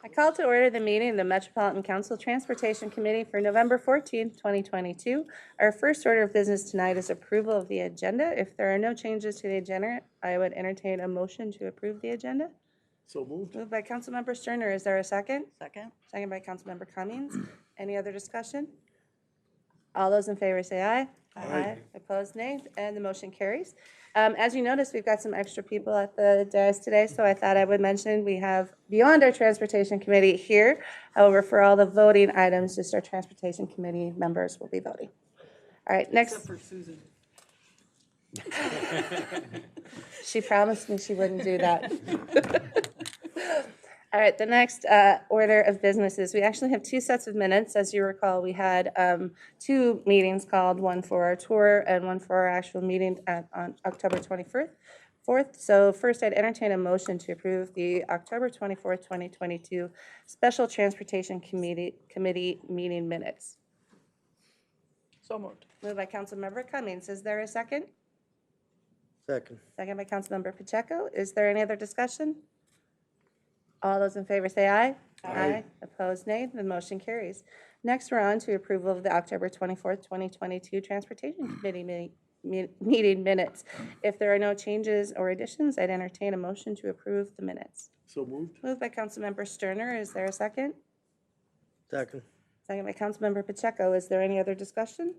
I call to order the meeting of the Metropolitan Council Transportation Committee for November 14th, 2022. Our first order of business tonight is approval of the agenda. If there are no changes to the agenda, I would entertain a motion to approve the agenda. So moved. Moved by Councilmember Sterner. Is there a second? Second. Second by Councilmember Cummings. Any other discussion? All those in favor say aye. Aye. Opposed, nay, and the motion carries. As you notice, we've got some extra people at the dais today, so I thought I would mention we have beyond our Transportation Committee here. However, for all the voting items, just our Transportation Committee members will be voting. All right, next. Except for Susan. She promised me she wouldn't do that. All right, the next order of business is we actually have two sets of minutes. As you recall, we had two meetings called, one for our tour and one for our actual meeting on October 24th. So first, I'd entertain a motion to approve the October 24th, 2022 Special Transportation Committee meeting minutes. So moved. Moved by Councilmember Cummings. Is there a second? Second. Second by Councilmember Pacheco. Is there any other discussion? All those in favor say aye. Aye. Opposed, nay. The motion carries. Next, we're on to approval of the October 24th, 2022 Transportation Committee meeting minutes. If there are no changes or additions, I'd entertain a motion to approve the minutes. So moved. Moved by Councilmember Sterner. Is there a second? Second. Second by Councilmember Pacheco. Is there any other discussion?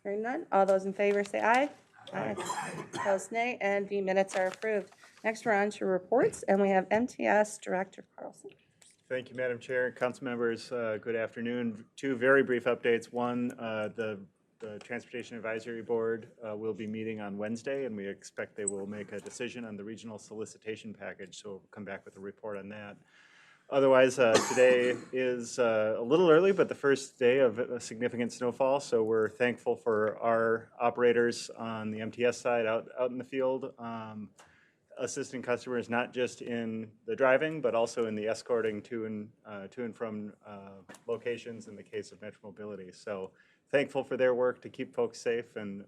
Hearing none. All those in favor say aye. Aye. Opposed, nay, and the minutes are approved. Next, we're on to reports, and we have MTS Director Carlson. Thank you, Madam Chair. Council members, good afternoon. Two very brief updates. One, the Transportation Advisory Board will be meeting on Wednesday, and we expect they will make a decision on the regional solicitation package, so we'll come back with a report on that. Otherwise, today is a little early, but the first day of a significant snowfall, so we're thankful for our operators on the MTS side out in the field, assisting customers not just in the driving, but also in the escorting to and from locations in the case of Metro Mobility. So thankful for their work to keep folks safe and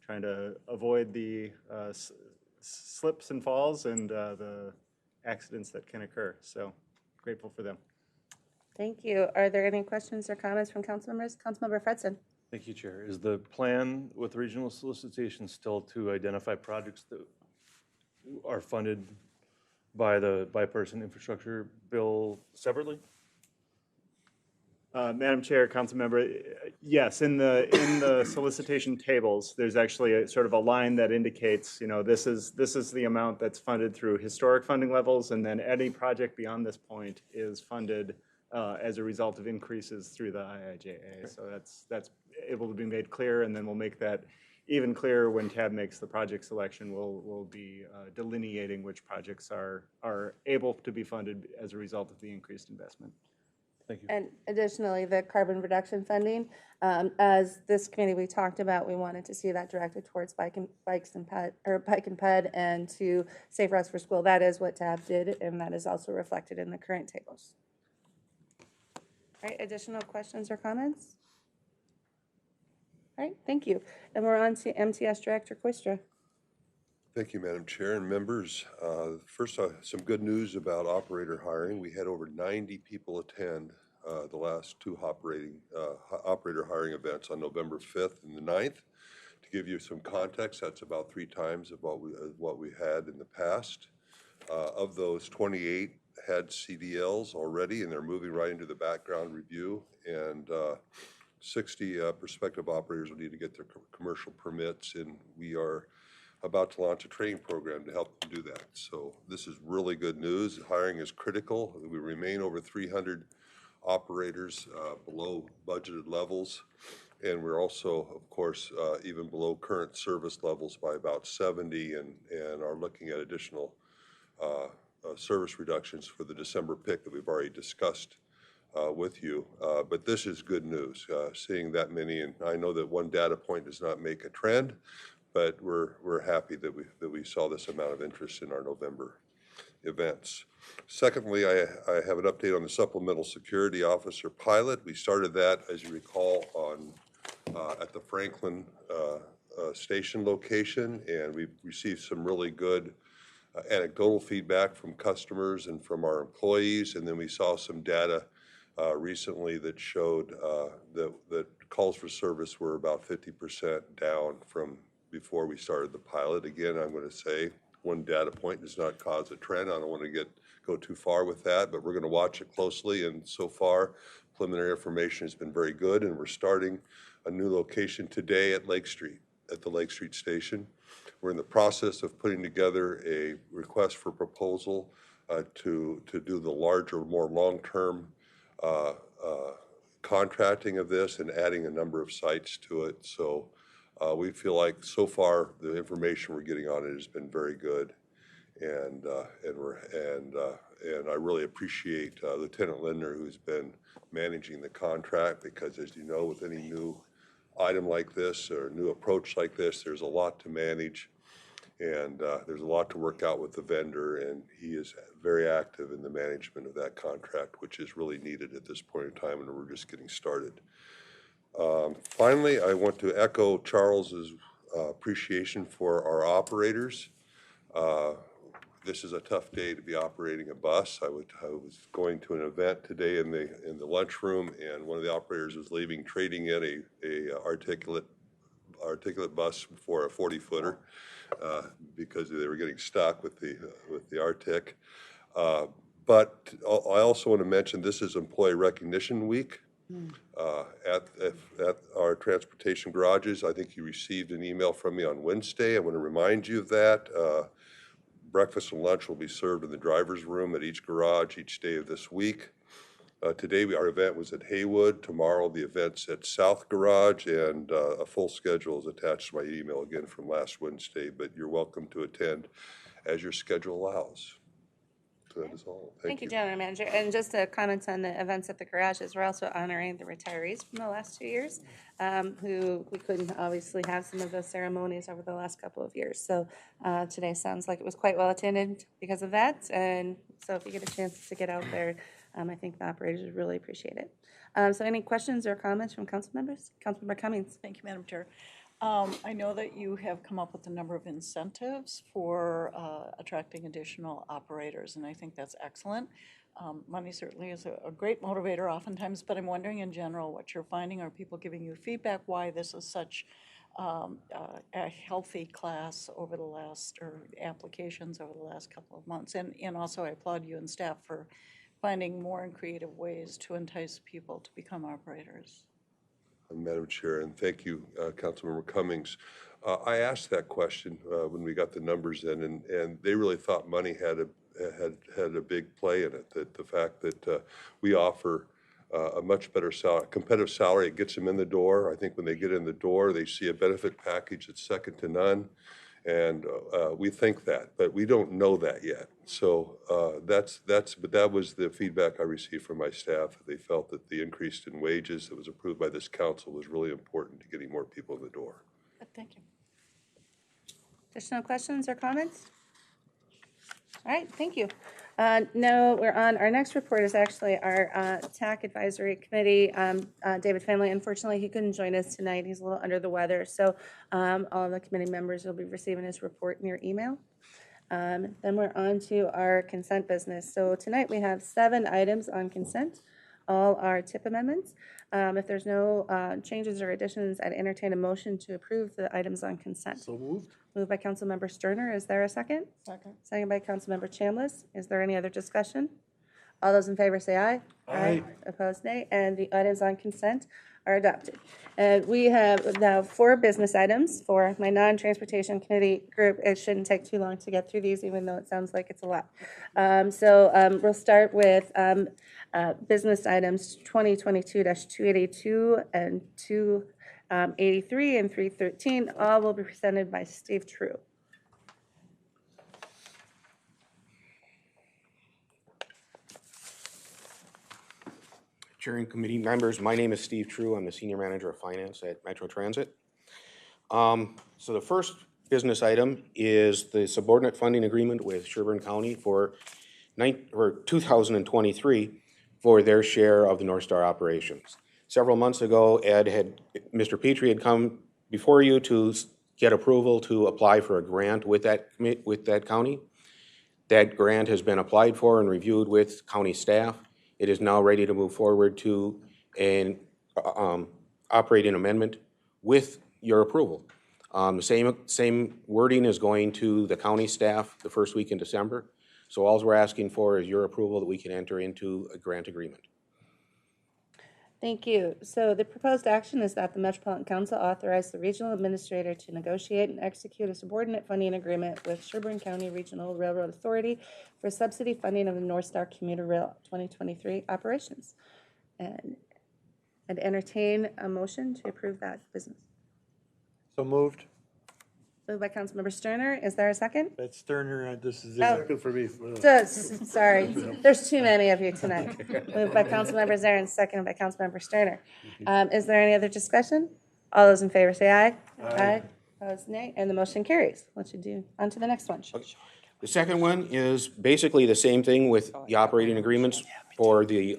trying to avoid the slips and falls and the accidents that can occur. So grateful for them. Thank you. Are there any questions or comments from council members? Councilmember Fredson. Thank you, Chair. Is the plan with regional solicitation still to identify projects that are funded by the bipartisan infrastructure bill separately? Madam Chair, council member, yes, in the solicitation tables, there's actually a sort of a line that indicates, you know, this is the amount that's funded through historic funding levels, and then any project beyond this point is funded as a result of increases through the IIJA. So that's able to be made clear, and then we'll make that even clearer when TAB makes the project selection. We'll be delineating which projects are able to be funded as a result of the increased investment. Thank you. And additionally, the carbon reduction funding, as this committee we talked about, we wanted to see that directed towards bike and ped and to Safe Routes for School. That is what TAB did, and that is also reflected in the current tables. All right, additional questions or comments? All right, thank you. And we're on to MTS Director Quistra. Thank you, Madam Chair and members. First, some good news about operator hiring. We had over 90 people attend the last two operator hiring events on November 5th and the 9th. To give you some context, that's about 3 times of what we had in the past. Of those, 28 had CDLs already, and they're moving right into the background review. And 60 prospective operators will need to get their commercial permits, and we are about to launch a training program to help them do that. So this is really good news. Hiring is critical. We remain over 300 operators below budgeted levels, and we're also, of course, even below current service levels by about 70, and are looking at additional service reductions for the December pick that we've already discussed with you. But this is good news, seeing that many, and I know that one data point does not make a trend, but we're happy that we saw this amount of interest in our November events. Secondly, I have an update on the supplemental security officer pilot. We started that, as you recall, at the Franklin station location, and we've received some really good anecdotal feedback from customers and from our employees, and then we saw some data recently that showed that calls for service were about 50% down from before we started the pilot. Again, I'm going to say one data point does not cause a trend. I don't want to go too far with that, but we're going to watch it closely. And so far, preliminary information has been very good, and we're starting a new location today at Lake Street, at the Lake Street station. We're in the process of putting together a request for proposal to do the larger, more long-term contracting of this and adding a number of sites to it. So we feel like so far the information we're getting on it has been very good, and I really appreciate Lieutenant Lindner, who's been managing the contract, because as you know, with any new item like this or new approach like this, there's a lot to manage, and there's a lot to work out with the vendor, and he is very active in the management of that contract, which is really needed at this point in time, and we're just getting started. Finally, I want to echo Charles's appreciation for our operators. This is a tough day to be operating a bus. I was going to an event today in the lunchroom, and one of the operators was leaving, trading in a articulate bus for a 40-footer because they were getting stuck with the Arctic. But I also want to mention this is Employee Recognition Week. At our transportation garages. I think you received an email from me on Wednesday. I want to remind you of that. Breakfast and lunch will be served in the driver's room at each garage each day of this week. Today our event was at Haywood. Tomorrow the event's at South Garage, and a full schedule is attached to my email again from last Wednesday, but you're welcome to attend as your schedule allows. So that is all. Thank you, General Manager. And just to comment on the events at the garages, we're also honoring the retirees from the last 2 years, who we couldn't obviously have some of those ceremonies over the last couple of years. So today sounds like it was quite well attended because of that. And so if you get a chance to get out there, I think the operators would really appreciate it. So any questions or comments from council members? Councilmember Cummings. Thank you, Madam Chair. I know that you have come up with a number of incentives for attracting additional operators, and I think that's excellent. Money certainly is a great motivator oftentimes, but I'm wondering in general what you're finding. Are people giving you feedback why this is such a healthy class over the last, or applications over the last couple of months? And also I applaud you and staff for finding more and creative ways to entice people to become operators. Madam Chair, and thank you, Councilmember Cummings. I asked that question when we got the numbers in, and they really thought money had a big play in it. That the fact that we offer a much better salary, competitive salary, it gets them in the door. I think when they get in the door, they see a benefit package that's second to none, and we think that, but we don't know that yet. So but that was the feedback I received from my staff. They felt that the increase in wages that was approved by this council was really important to getting more people in the door. Thank you. Additional questions or comments? All right, thank you. Now we're on, our next report is actually our TAAC Advisory Committee. David Finley, unfortunately, he couldn't join us tonight. He's a little under the weather. So all of the committee members will be receiving his report in your email. Then we're on to our consent business. So tonight we have 7 items on consent. All are tip amendments. If there's no changes or additions, I'd entertain a motion to approve the items on consent. So moved. Moved by Councilmember Sterner. Is there a second? Second. Second by Councilmember Chambliss. Is there any other discussion? All those in favor say aye. Aye. Opposed, nay. And the items on consent are adopted. And we have now 4 business items for my non-transportation committee group. It shouldn't take too long to get through these, even though it sounds like it's a lot. We'll start with business items 2022-282 and 283 and 313. All will be presented by Steve True. Chair and committee members, my name is Steve True. I'm the Senior Manager of Finance at Metro Transit. So the first business item is the subordinate funding agreement with Sherburne County for 2023 for their share of the North Star operations. Several months ago, Mr. Petrie had come before you to get approval to apply for a grant with that county. That grant has been applied for and reviewed with county staff. It is now ready to move forward to an operating amendment with your approval. The same wording is going to the county staff the first week in December. So all we're asking for is your approval that we can enter into a grant agreement. Thank you. So the proposed action is that the Metropolitan Council authorize the regional administrator to negotiate and execute a subordinate funding agreement with Sherburne County Regional Railroad Authority for subsidy funding of the North Star Commuter Rail 2023 operations. And I'd entertain a motion to approve that business. So moved. Moved by Councilmember Sterner. Is there a second? That's Sterner, this is Oh. second for me. Sorry, there's too many of you tonight. Moved by Councilmember Zarin, seconded by Councilmember Sterner. Is there any other discussion? All those in favor say aye. Aye. Opposed, nay, and the motion carries. What you do? On to the next one. The second one is basically the same thing with the operating agreements for the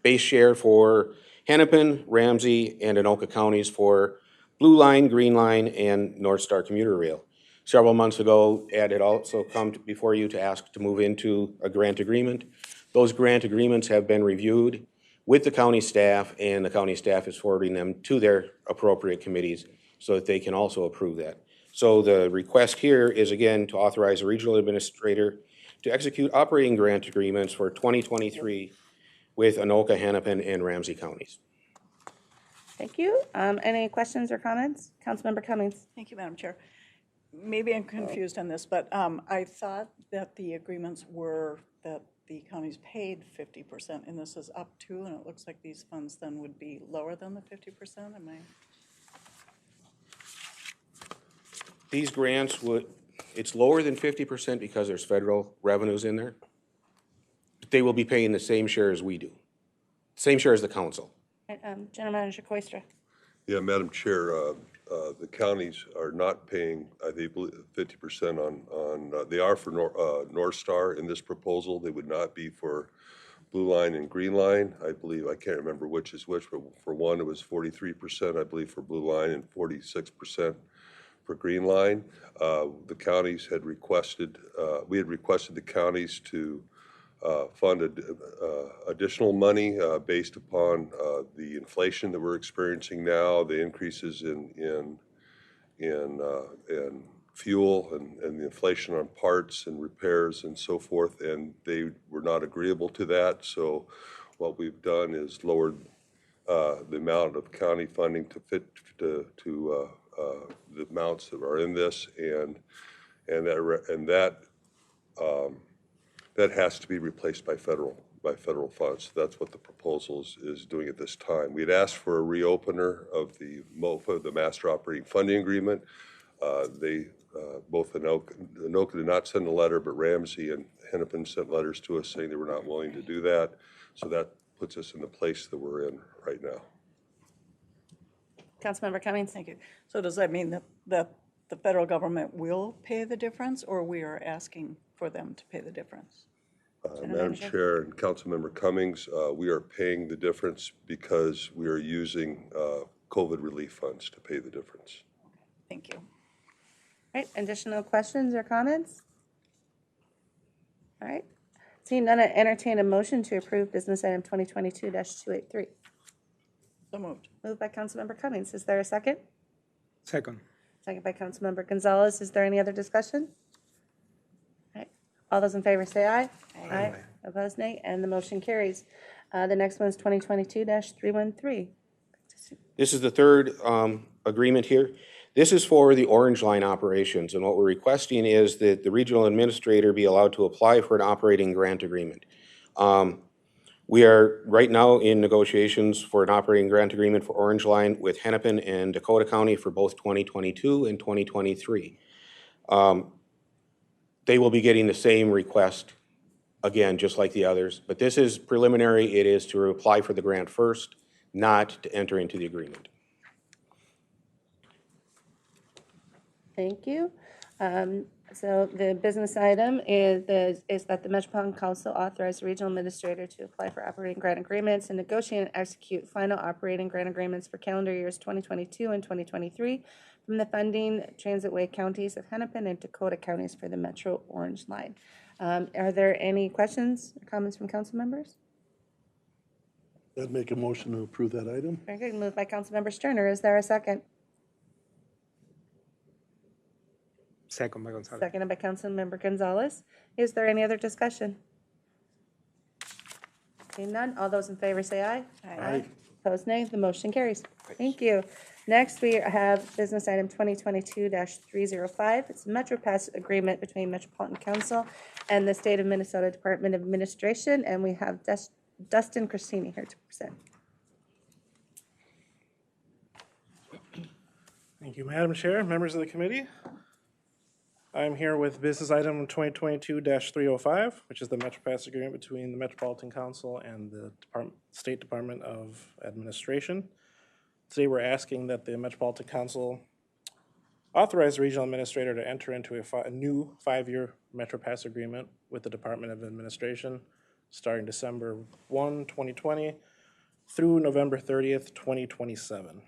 base share for Hennepin, Ramsey, and Anoka counties for Blue Line, Green Line, and North Star Commuter Rail. Several months ago, Ed had also come before you to ask to move into a grant agreement. Those grant agreements have been reviewed with the county staff, and the county staff is forwarding them to their appropriate committees so that they can also approve that. So the request here is, again, to authorize a regional administrator to execute operating grant agreements for 2023 with Anoka, Hennepin, and Ramsey counties. Thank you. Any questions or comments? Councilmember Cummings. Thank you, Madam Chair. Maybe I'm confused on this, but I thought that the agreements were that the counties paid 50%, and this is up to, and it looks like these funds then would be lower than the 50%, am I? These grants it's lower than 50% because there's federal revenues in there. But they will be paying the same share as we do, same share as the council. General Manager Koistra. Yeah, Madam Chair, the counties are not paying, I think, 50% on, they are for North Star in this proposal. They would not be for Blue Line and Green Line. I believe, I can't remember which is which, but for one, it was 43%, I believe, for Blue Line and 46% for Green Line. The counties had requested, we had requested the counties to fund additional money based upon the inflation that we're experiencing now, the increases in fuel and the inflation on parts and repairs and so forth, and they were not agreeable to that. So what we've done is lowered the amount of county funding to fit to the amounts that are in this, and that has to be replaced by federal funds. That's what the proposal is doing at this time. We had asked for a reopener of the MOFA, the Master Operating Funding Agreement. Both Anoka did not send a letter, but Ramsey and Hennepin sent letters to us saying they were not willing to do that. So that puts us in the place that we're in right now. Councilmember Cummings. Thank you. So does that mean that the federal government will pay the difference, or we are asking for them to pay the difference? Madam Chair and Councilmember Cummings, we are paying the difference because we are using COVID relief funds to pay the difference. Thank you. All right, additional questions or comments? All right. Seeing none, I entertain a motion to approve business item 2022-283. So moved. Moved by Councilmember Cummings. Is there a second? Second. Second by Councilmember Gonzalez. Is there any other discussion? All right. All those in favor say aye. Aye. Opposed, nay, and the motion carries. The next one is 2022-313. This is the third agreement here. This is for the Orange Line operations, and what we're requesting is that the regional administrator be allowed to apply for an operating grant agreement. We are right now in negotiations for an operating grant agreement for Orange Line with Hennepin and Dakota County for both 2022 and 2023. They will be getting the same request, again, just like the others, but this is preliminary. It is to apply for the grant first, not to enter into the agreement. Thank you. So the business item is that the Metropolitan Council authorize the regional administrator to apply for operating grant agreements and negotiate and execute final operating grant agreements for calendar years 2022 and 2023 from the funding transitway counties of Hennepin and Dakota counties for the Metro Orange Line. Are there any questions or comments from council members? I'd make a motion to approve that item. Very good. Moved by Councilmember Sterner. Is there a second? Second by Gonzalez. Seconded by Councilmember Gonzalez. Is there any other discussion? Seeing none, all those in favor say aye. Aye. Opposed, nay. The motion carries. Thank you. Next, we have business item 2022-305. It's a MetroPass agreement between Metropolitan Council and the State of Minnesota Department of Administration, and we have Dustin Christini here to present. Thank you, Madam Chair, members of the committee. I'm here with business item 2022-305, which is the MetroPass agreement between the Metropolitan Council and the State Department of Administration. Today, we're asking that the Metropolitan Council authorize the regional administrator to enter into a new 5-year MetroPass agreement with the Department of Administration starting December 1, 2020 through November 30th, 2027.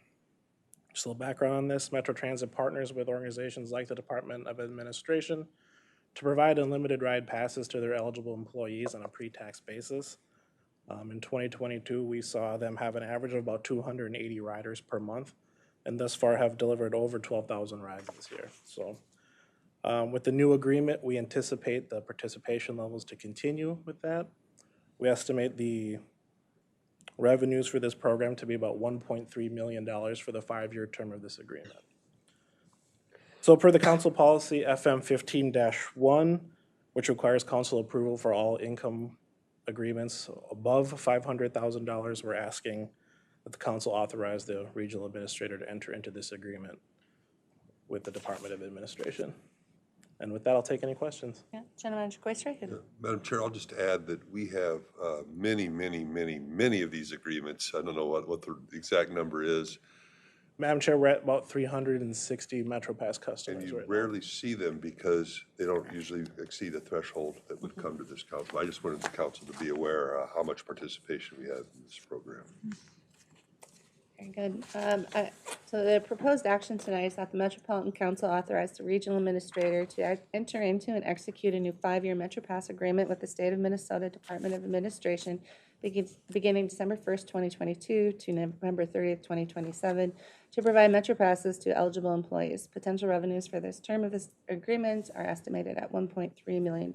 Just a little background on this: Metro Transit partners with organizations like the Department of Administration to provide unlimited ride passes to their eligible employees on a pre-tax basis. In 2022, we saw them have an average of about 280 riders per month, and thus far have delivered over 12,000 rides this year. So with the new agreement, we anticipate the participation levels to continue with that. We estimate the revenues for this program to be about $1.3 million for the 5-year term of this agreement. So per the council policy FM 15-1, which requires council approval for all income agreements above $500,000, we're asking that the council authorize the regional administrator to enter into this agreement with the Department of Administration. And with that, I'll take any questions. Yeah, Gentleman Quaistray. Madam Chair, I'll just add that we have many of these agreements. I don't know what the exact number is. Madam Chair, we're at about 360 MetroPass customers And you right now. rarely see them because they don't usually exceed a threshold that would come to this council. I just wanted the council to be aware how much participation we have in this program. Very good. So the proposed action tonight is that the Metropolitan Council authorize the regional administrator to enter into and execute a new 5-year MetroPass agreement with the State of Minnesota Department of Administration beginning December 1st, 2022 to November 30th, 2027 to provide MetroPasses to eligible employees. Potential revenues for this term of this agreement are estimated at $1.3 million.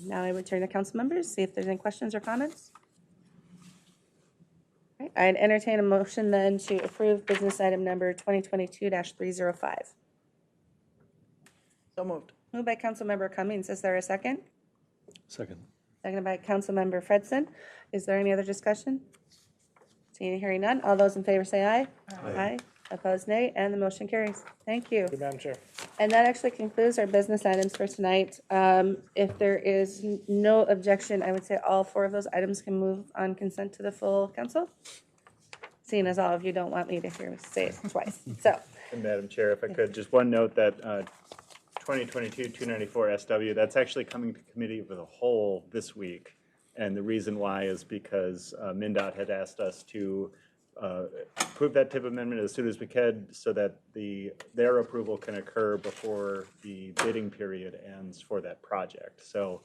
Now I would turn to council members, see if there's any questions or comments. Right, I'd entertain a motion then to approve business item number 2022-305. So moved. Moved by Councilmember Cummings. Is there a second? Second. Seconded by Councilmember Fredson. Is there any other discussion? Seeing and hearing none. All those in favor say aye. Aye. Opposed, nay. And the motion carries. Thank you. Good, Madam Chair. And that actually concludes our business items for tonight. If there is no objection, I would say all 4 of those items can move on consent to the full council, seeing as all of you don't want me to hear me say it twice. So, And Madam Chair, if I could, just one note that 2022-294 SW, that's actually coming to committee of the whole this week. And the reason why is because MnDOT had asked us to approve that TIP amendment as soon as we could so that their approval can occur before the bidding period ends for that project. So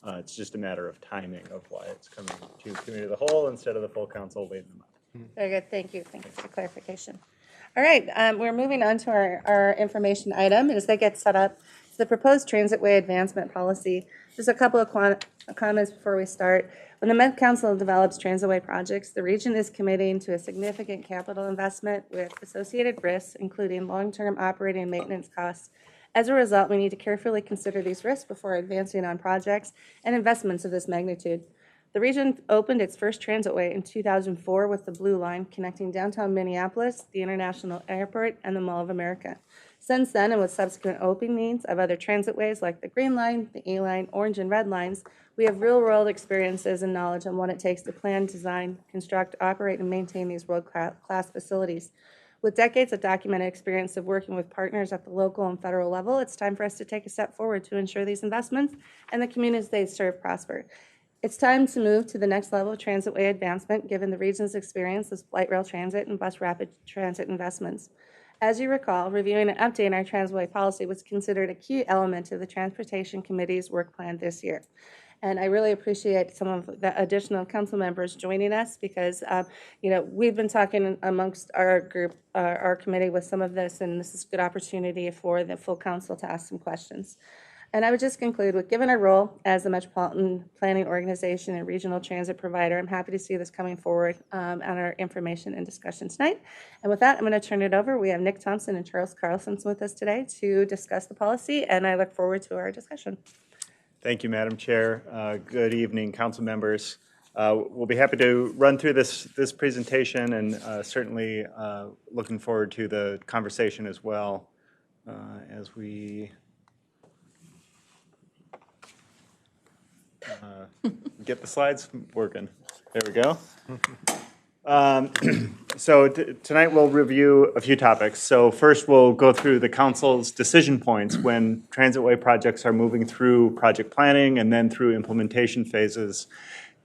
it's just a matter of timing of why it's coming to committee of the whole instead of the full council waiting a month. very good. Thank you. Thank you for the clarification. All right, we're moving on to our information item. As they get set up, it's the proposed transitway advancement policy. Just a couple of comments before we start. When the Met Council develops transitway projects, the region is committing to a significant capital investment with associated risks, including long-term operating and maintenance costs. As a result, we need to carefully consider these risks before advancing on projects and investments of this magnitude. The region opened its first transitway in 2004 with the Blue Line connecting downtown Minneapolis, the International Airport, and the Mall of America. Since then, and with subsequent openings of other transitways like the Green Line, the A Line, Orange, and Red Lines, we have real-world experiences and knowledge on what it takes to plan, design, construct, operate, and maintain these world-class facilities. With decades of documented experience of working with partners at the local and federal level, it's time for us to take a step forward to ensure these investments and the communities they serve prosper. It's time to move to the next level of transitway advancement, given the region's experience with light rail transit and bus rapid transit investments. As you recall, reviewing and updating our transway policy was considered a key element of the Transportation Committee's work plan this year. And I really appreciate some of the additional council members joining us because, we've been talking amongst our group, our committee with some of this, and this is a good opportunity for the full council to ask some questions. And I would just conclude with, given our role as the Metropolitan Planning Organization and regional transit provider, I'm happy to see this coming forward on our information and discussion tonight. And with that, I'm going to turn it over. We have Nick Thompson and Charles Carlson with us today to discuss the policy, and I look forward to our discussion. Thank you, Madam Chair. Good evening, council members. We'll be happy to run through this presentation and certainly looking forward to the conversation as well as we get the slides working. There we go. So tonight we'll review a few topics. So first we'll go through the council's decision points when transitway projects are moving through project planning and then through implementation phases.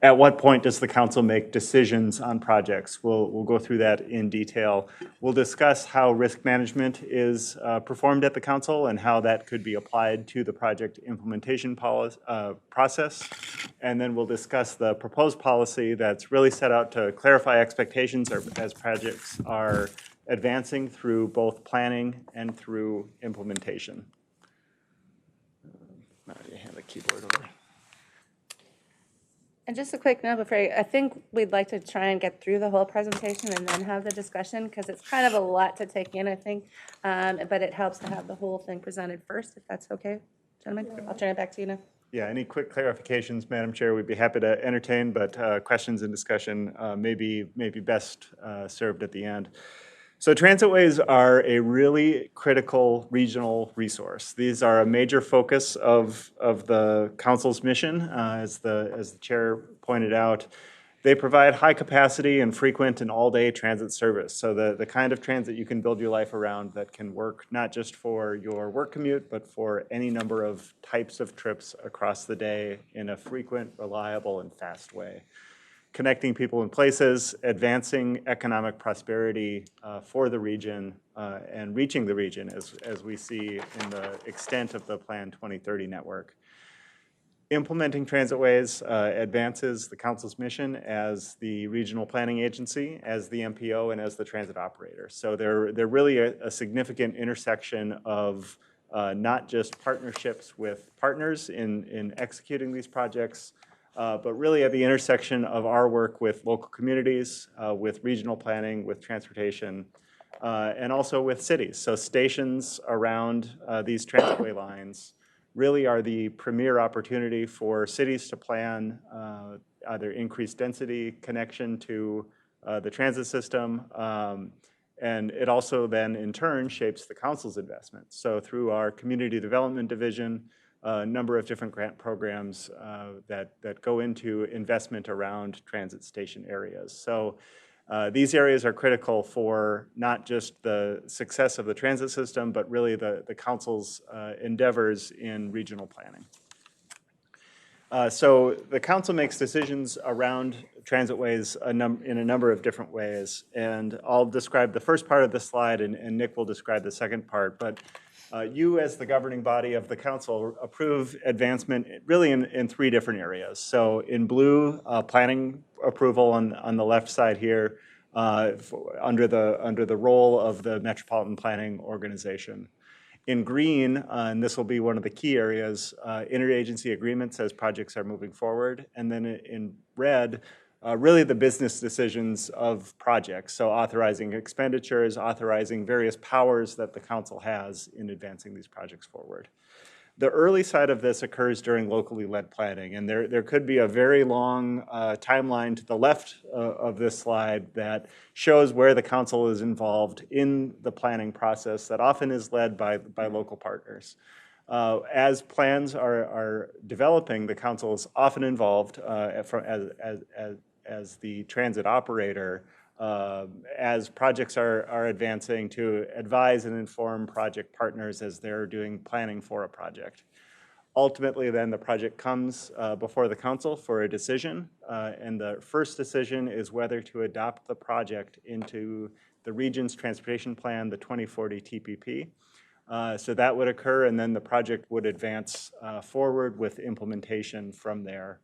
At what point does the council make decisions on projects? We'll go through that in detail. We'll discuss how risk management is performed at the council and how that could be applied to the project implementation process. And then we'll discuss the proposed policy that's really set out to clarify expectations as projects are advancing through both planning and through implementation. Now you hand the keyboard over. And just a quick note before I think we'd like to try and get through the whole presentation and then have the discussion because it's kind of a lot to take in, I think. But it helps to have the whole thing presented first, if that's okay, gentlemen. I'll turn it back to you now. Yeah, any quick clarifications, Madam Chair, we'd be happy to entertain, but questions and discussion may be best served at the end. So transitways are a really critical regional resource. These are a major focus of the council's mission, as the chair pointed out. They provide high capacity and frequent and all-day transit service. So the kind of transit you can build your life around that can work not just for your work commute, but for any number of types of trips across the day in a frequent, reliable, and fast way. Connecting people and places, advancing economic prosperity for the region, and reaching the region as we see in the extent of the Plan 2030 network. Implementing transitways advances the council's mission as the regional planning agency, as the MPO, and as the transit operator. So they're really a significant intersection of not just partnerships with partners in executing these projects, but really at the intersection of our work with local communities, with regional planning, with transportation, and also with cities. So stations around these transitway lines really are the premier opportunity for cities to plan either increased density connection to the transit system, and it also then in turn shapes the council's investment. So through our community development division, a number of different grant programs that go into investment around transit station areas. So these areas are critical for not just the success of the transit system, but really the council's endeavors in regional planning. So the council makes decisions around transitways in a number of different ways, and I'll describe the first part of the slide, and Nick will describe the second part. But you, as the governing body of the council, approve advancement really in three different areas. So in blue, planning approval on the left side here, under the role of the Metropolitan Planning Organization. In green, and this will be one of the key areas, interagency agreements as projects are moving forward. And then in red, really the business decisions of projects. So authorizing expenditures, authorizing various powers that the council has in advancing these projects forward. The early side of this occurs during locally led planning, and there could be a very long timeline to the left of this slide that shows where the council is involved in the planning process that often is led by local partners. As plans are developing, the council is often involved as the transit operator as projects are advancing to advise and inform project partners as they're doing planning for a project. Ultimately, then the project comes before the council for a decision, and the first decision is whether to adopt the project into the region's transportation plan, the 2040 TPP. So that would occur, and then the project would advance forward with implementation from there.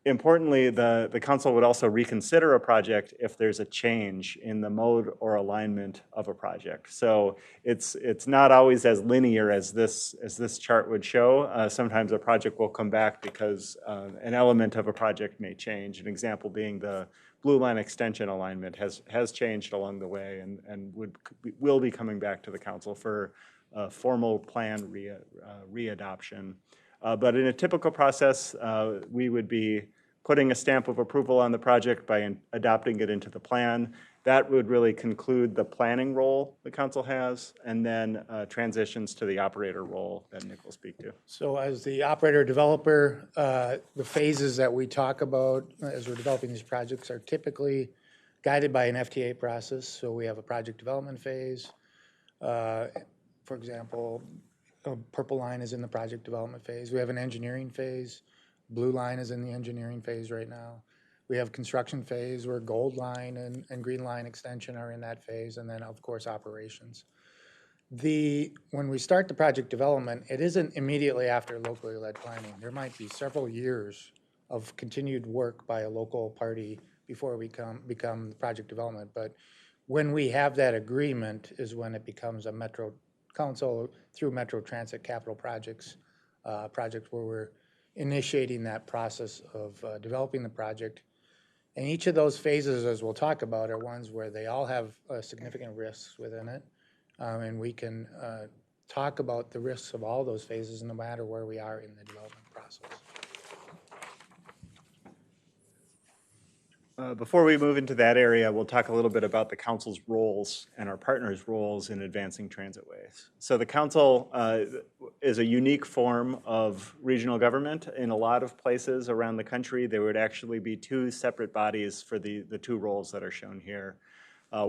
Importantly, the council would also reconsider a project if there's a change in the mode or alignment of a project. So it's not always as linear as this chart would show. Sometimes a project will come back because an element of a project may change. An example being the Blue Line extension alignment has changed along the way and will be coming back to the council for formal plan readoption. But in a typical process, we would be putting a stamp of approval on the project by adopting it into the plan. That would really conclude the planning role the council has, and then transitions to the operator role that Nick will speak to. So as the operator developer, the phases that we talk about as we're developing these projects are typically guided by an FTA process. So we have a project development phase. For example, purple line is in the project development phase. We have an engineering phase. Blue line is in the engineering phase right now. We have construction phase where gold line and green line extension are in that phase, and then of course operations. When we start the project development, it isn't immediately after locally led planning. There might be several years of continued work by a local party before we become project development. But when we have that agreement is when it becomes a Metro Council through Metro Transit Capital Projects, project where we're initiating that process of developing the project. And each of those phases, as we'll talk about, are ones where they all have significant risks within it. And we can talk about the risks of all those phases no matter where we are in the development process. Before we move into that area, we'll talk a little bit about the council's roles and our partners' roles in advancing transitways. So the council is a unique form of regional government. In a lot of places around the country, there would actually be two separate bodies for the two roles that are shown here.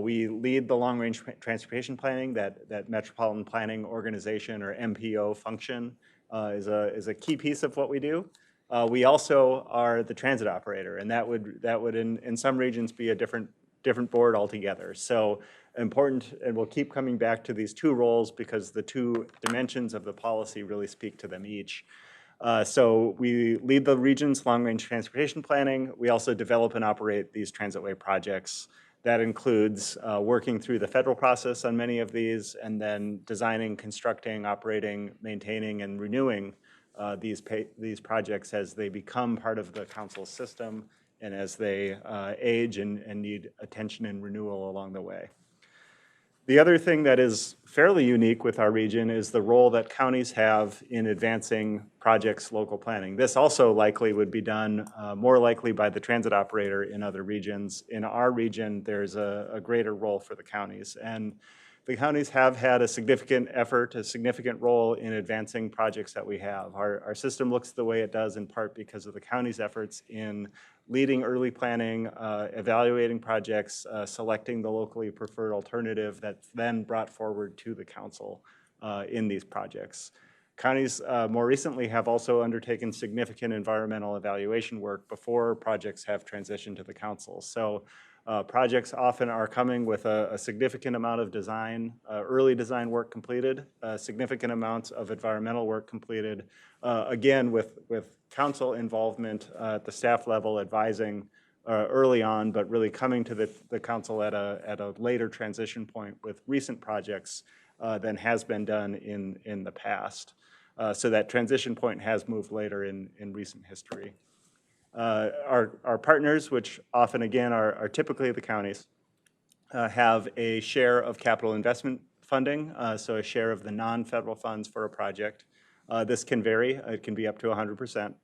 We lead the long-range transportation planning, that Metropolitan Planning Organization, or MPO function, is a key piece of what we do. We also are the transit operator, and that would in some regions be a different board altogether. So important, and we'll keep coming back to these two roles because the two dimensions of the policy really speak to them each. So we lead the region's long-range transportation planning. We also develop and operate these transitway projects. That includes working through the federal process on many of these, and then designing, constructing, operating, maintaining, and renewing these projects as they become part of the council system and as they age and need attention and renewal along the way. The other thing that is fairly unique with our region is the role that counties have in advancing projects' local planning. This also likely would be done more likely by the transit operator in other regions. In our region, there's a greater role for the counties. And the counties have had a significant effort, a significant role in advancing projects that we have. Our system looks the way it does in part because of the county's efforts in leading early planning, evaluating projects, selecting the locally preferred alternative that's then brought forward to the council in these projects. Counties more recently have also undertaken significant environmental evaluation work before projects have transitioned to the council. So projects often are coming with a significant amount of design, early design work completed, significant amounts of environmental work completed, again with council involvement at the staff level, advising early on, but really coming to the council at a later transition point with recent projects than has been done in the past. So that transition point has moved later in recent history. Our partners, which often again are typically the counties, have a share of capital investment funding, so a share of the non-federal funds for a project. This can vary. It can be up to 100%.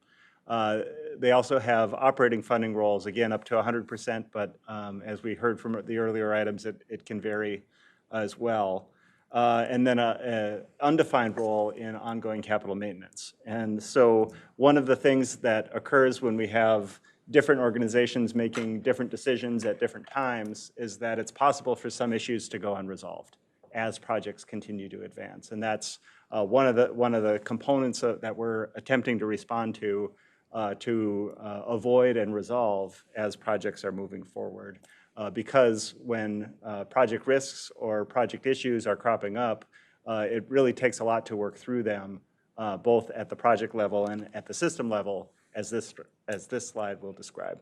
They also have operating funding roles, again up to 100%, but as we heard from the earlier items, it can vary as well. And then an undefined role in ongoing capital maintenance. And so one of the things that occurs when we have different organizations making different decisions at different times is that it's possible for some issues to go unresolved as projects continue to advance. And that's one of the components that we're attempting to respond to avoid and resolve as projects are moving forward. because when project risks or project issues are cropping up, it really takes a lot to work through them, both at the project level and at the system level, as this slide will describe.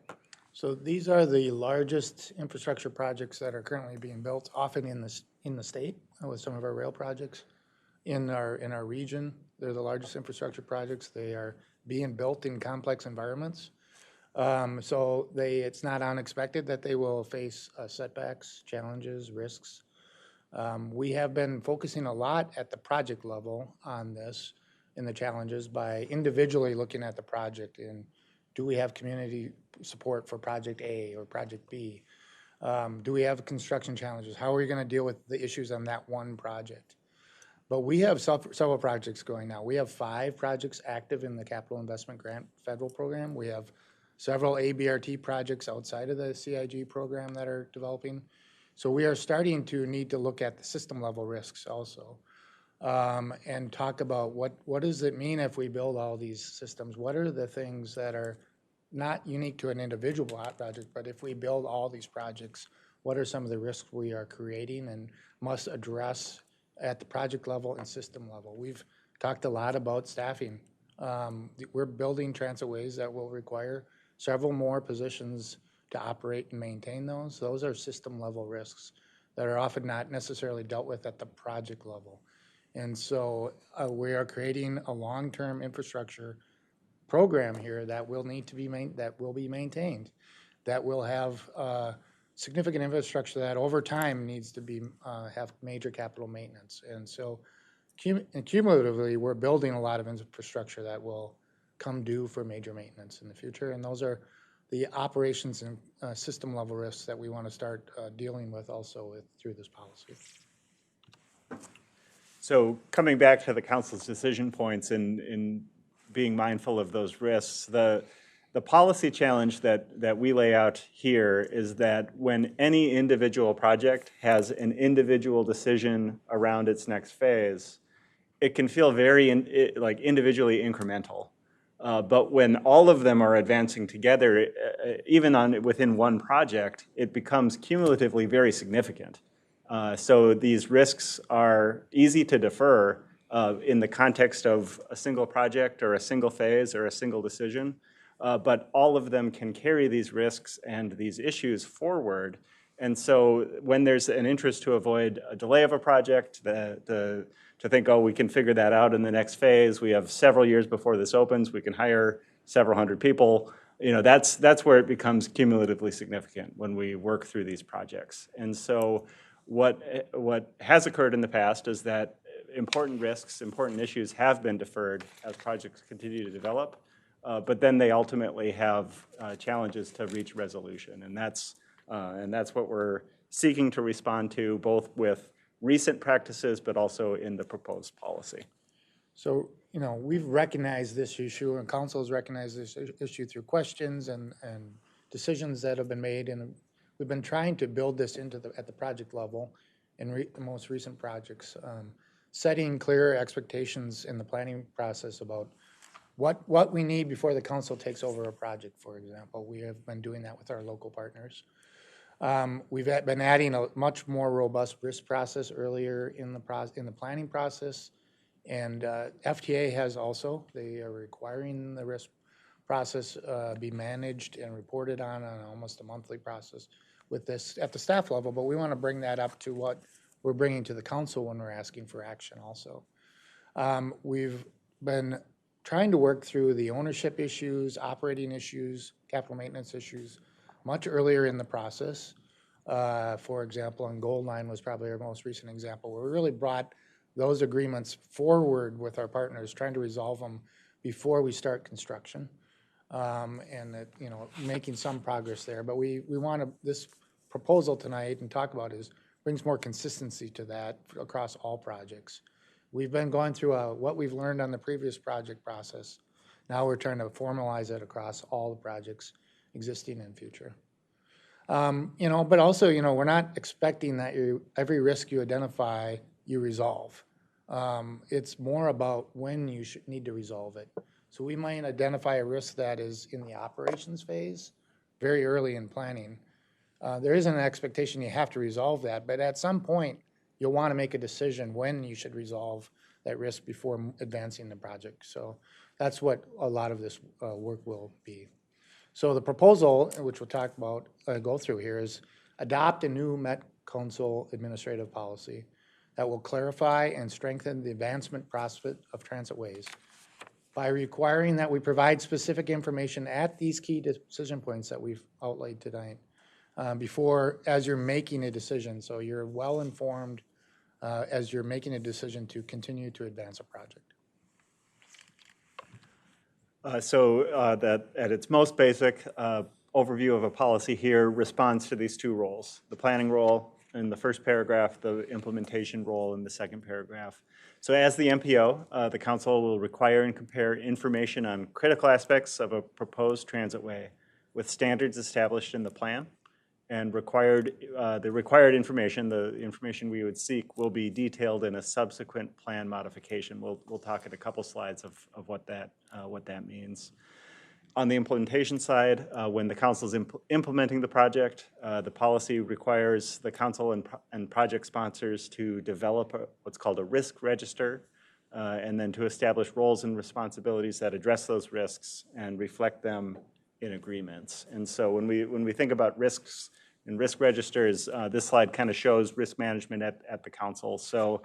So these are the largest infrastructure projects that are currently being built, often in the state with some of our rail projects. In our region, they're the largest infrastructure projects. They are being built in complex environments. So it's not unexpected that they will face setbacks, challenges, risks. We have been focusing a lot at the project level on this and the challenges by individually looking at the project and do we have community support for project A or project B? Do we have construction challenges? How are we going to deal with the issues on that one project? But we have several projects going now. We have 5 projects active in the Capital Investment Grant federal program. We have several ABRT projects outside of the CIG program that are developing. So we are starting to need to look at the system level risks also, and talk about what does it mean if we build all these systems? What are the things that are not unique to an individual project, but if we build all these projects, what are some of the risks we are creating and must address at the project level and system level? We've talked a lot about staffing. We're building transitways that will require several more positions to operate and maintain those. Those are system level risks that are often not necessarily dealt with at the project level. And so we are creating a long-term infrastructure program here that will need to be maintained, that will have significant infrastructure that over time needs to be have major capital maintenance. And so cumulatively, we're building a lot of infrastructure that will come due for major maintenance in the future. And those are the operations and system level risks that we want to start dealing with also through this policy. So coming back to the council's decision points in being mindful of those risks, the policy challenge that we lay out here is that when any individual project has an individual decision around its next phase, it can feel very like individually incremental. But when all of them are advancing together, even within one project, it becomes cumulatively very significant. So these risks are easy to defer in the context of a single project or a single phase or a single decision. But all of them can carry these risks and these issues forward. And so when there's an interest to avoid a delay of a project, to think, oh, we can figure that out in the next phase. We have several years before this opens. We can hire several hundred people. You know, that's where it becomes cumulatively significant when we work through these projects. And so what has occurred in the past is that important risks, important issues have been deferred as projects continue to develop, but then they ultimately have challenges to reach resolution. And that's what we're seeking to respond to, both with recent practices, but also in the proposed policy. So, you know, we've recognized this issue, and council has recognized this issue through questions and decisions that have been made, and we've been trying to build this at the project level in the most recent projects, setting clear expectations in the planning process about what we need before the council takes over a project, for example. We have been doing that with our local partners. We've been adding a much more robust risk process earlier in the planning process, and FTA has also. They are requiring the risk process be managed and reported on almost a monthly process with this at the staff level, but we want to bring that up to what we're bringing to the council when we're asking for action also. We've been trying to work through the ownership issues, operating issues, capital maintenance issues much earlier in the process. For example, and Gold Line was probably our most recent example, where we really brought those agreements forward with our partners, trying to resolve them before we start construction, and that, you know, making some progress there. But we want to, this proposal tonight and talk about brings more consistency to that across all projects. We've been going through what we've learned on the previous project process. Now we're trying to formalize it across all the projects, existing and future. You know, but also, you know, we're not expecting that every risk you identify, you resolve. It's more about when you need to resolve it. So we might identify a risk that is in the operations phase, very early in planning, There isn't an expectation you have to resolve that, but at some point, you'll want to make a decision when you should resolve that risk before advancing the project. So that's what a lot of this work will be. So the proposal, which we'll talk about, go through here, is adopt a new Met Council administrative policy that will clarify and strengthen the advancement process of transitways by requiring that we provide specific information at these key decision points that we've outlined tonight before, as you're making a decision. So you're well informed as you're making a decision to continue to advance a project. That at its most basic overview of a policy here responds to these two roles, the planning role in the first paragraph, the implementation role in the second paragraph. So as the MPO, the council will require and compare information on critical aspects of a proposed transitway with standards established in the plan, and the required information, the information we would seek, will be detailed in a subsequent plan modification. We'll talk in a couple slides of what that means. On the implementation side, when the council is implementing the project, the policy requires the council and project sponsors to develop what's called a risk register, and then to establish roles and responsibilities that address those risks and reflect them in agreements. And so when we think about risks and risk registers, this slide kind of shows risk management at the council. So,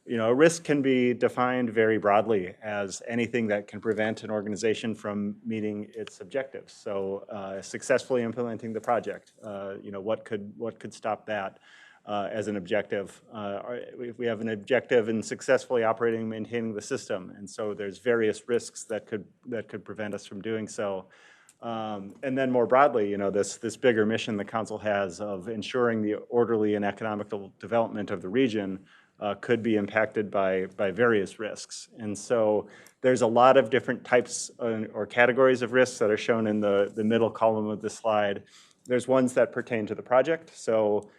a risk can be defined very broadly as anything that can prevent an organization from meeting its objectives. So, successfully implementing the project, what could stop that as an objective? If we have an objective in successfully operating and maintaining the system, and so there's various risks that could prevent us from doing so. And then more broadly, this bigger mission the council has of ensuring the orderly and economical development of the region could be impacted by various risks. And so there's a lot of different types or categories of risks that are shown in the middle column of the slide. There's ones that pertain to the project. So,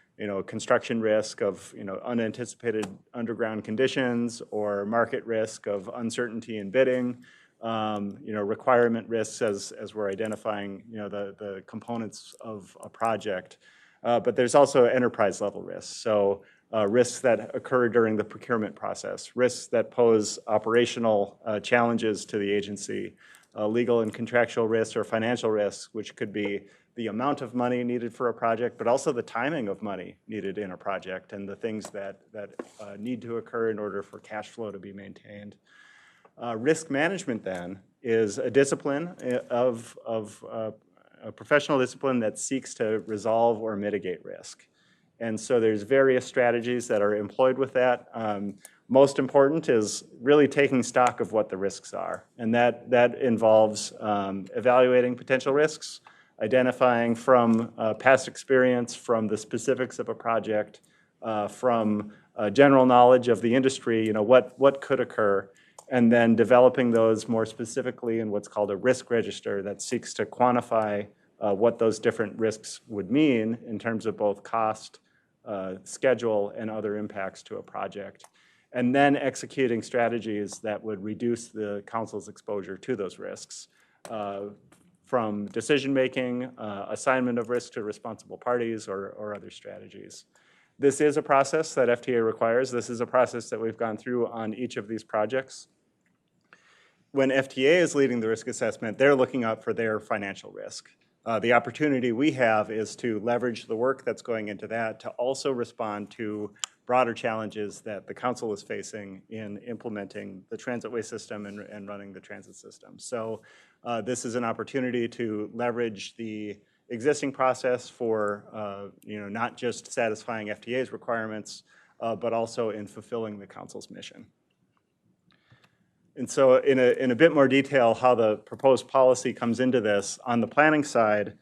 construction risk of, unanticipated underground conditions, or market risk of uncertainty in bidding. Requirement risks as we're identifying, the components of a project. But there's also enterprise level risks. So risks that occur during the procurement process, risks that pose operational challenges to the agency, legal and contractual risks or financial risks, which could be the amount of money needed for a project, but also the timing of money needed in a project and the things that need to occur in order for cash flow to be maintained. Risk management, then, is a discipline of a professional discipline that seeks to resolve or mitigate risk. And so there's various strategies that are employed with that. Most important is really taking stock of what the risks are. And that involves evaluating potential risks, identifying from past experience, from the specifics of a project, from general knowledge of the industry, what could occur, and then developing those more specifically in what's called a risk register that seeks to quantify what those different risks would mean in terms of both cost, schedule, and other impacts to a project. And then executing strategies that would reduce the council's exposure to those risks, from decision-making, assignment of risk to responsible parties, or other strategies. This is a process that FTA requires. This is a process that we've gone through on each of these projects. When FTA is leading the risk assessment, they're looking out for their financial risk. The opportunity we have is to leverage the work that's going into that to also respond to broader challenges that the council is facing in implementing the transitway system and running the transit system. So this is an opportunity to leverage the existing process for not just satisfying FTA's requirements, but also in fulfilling the council's mission. And so in a bit more detail, how the proposed policy comes into this, on the planning side,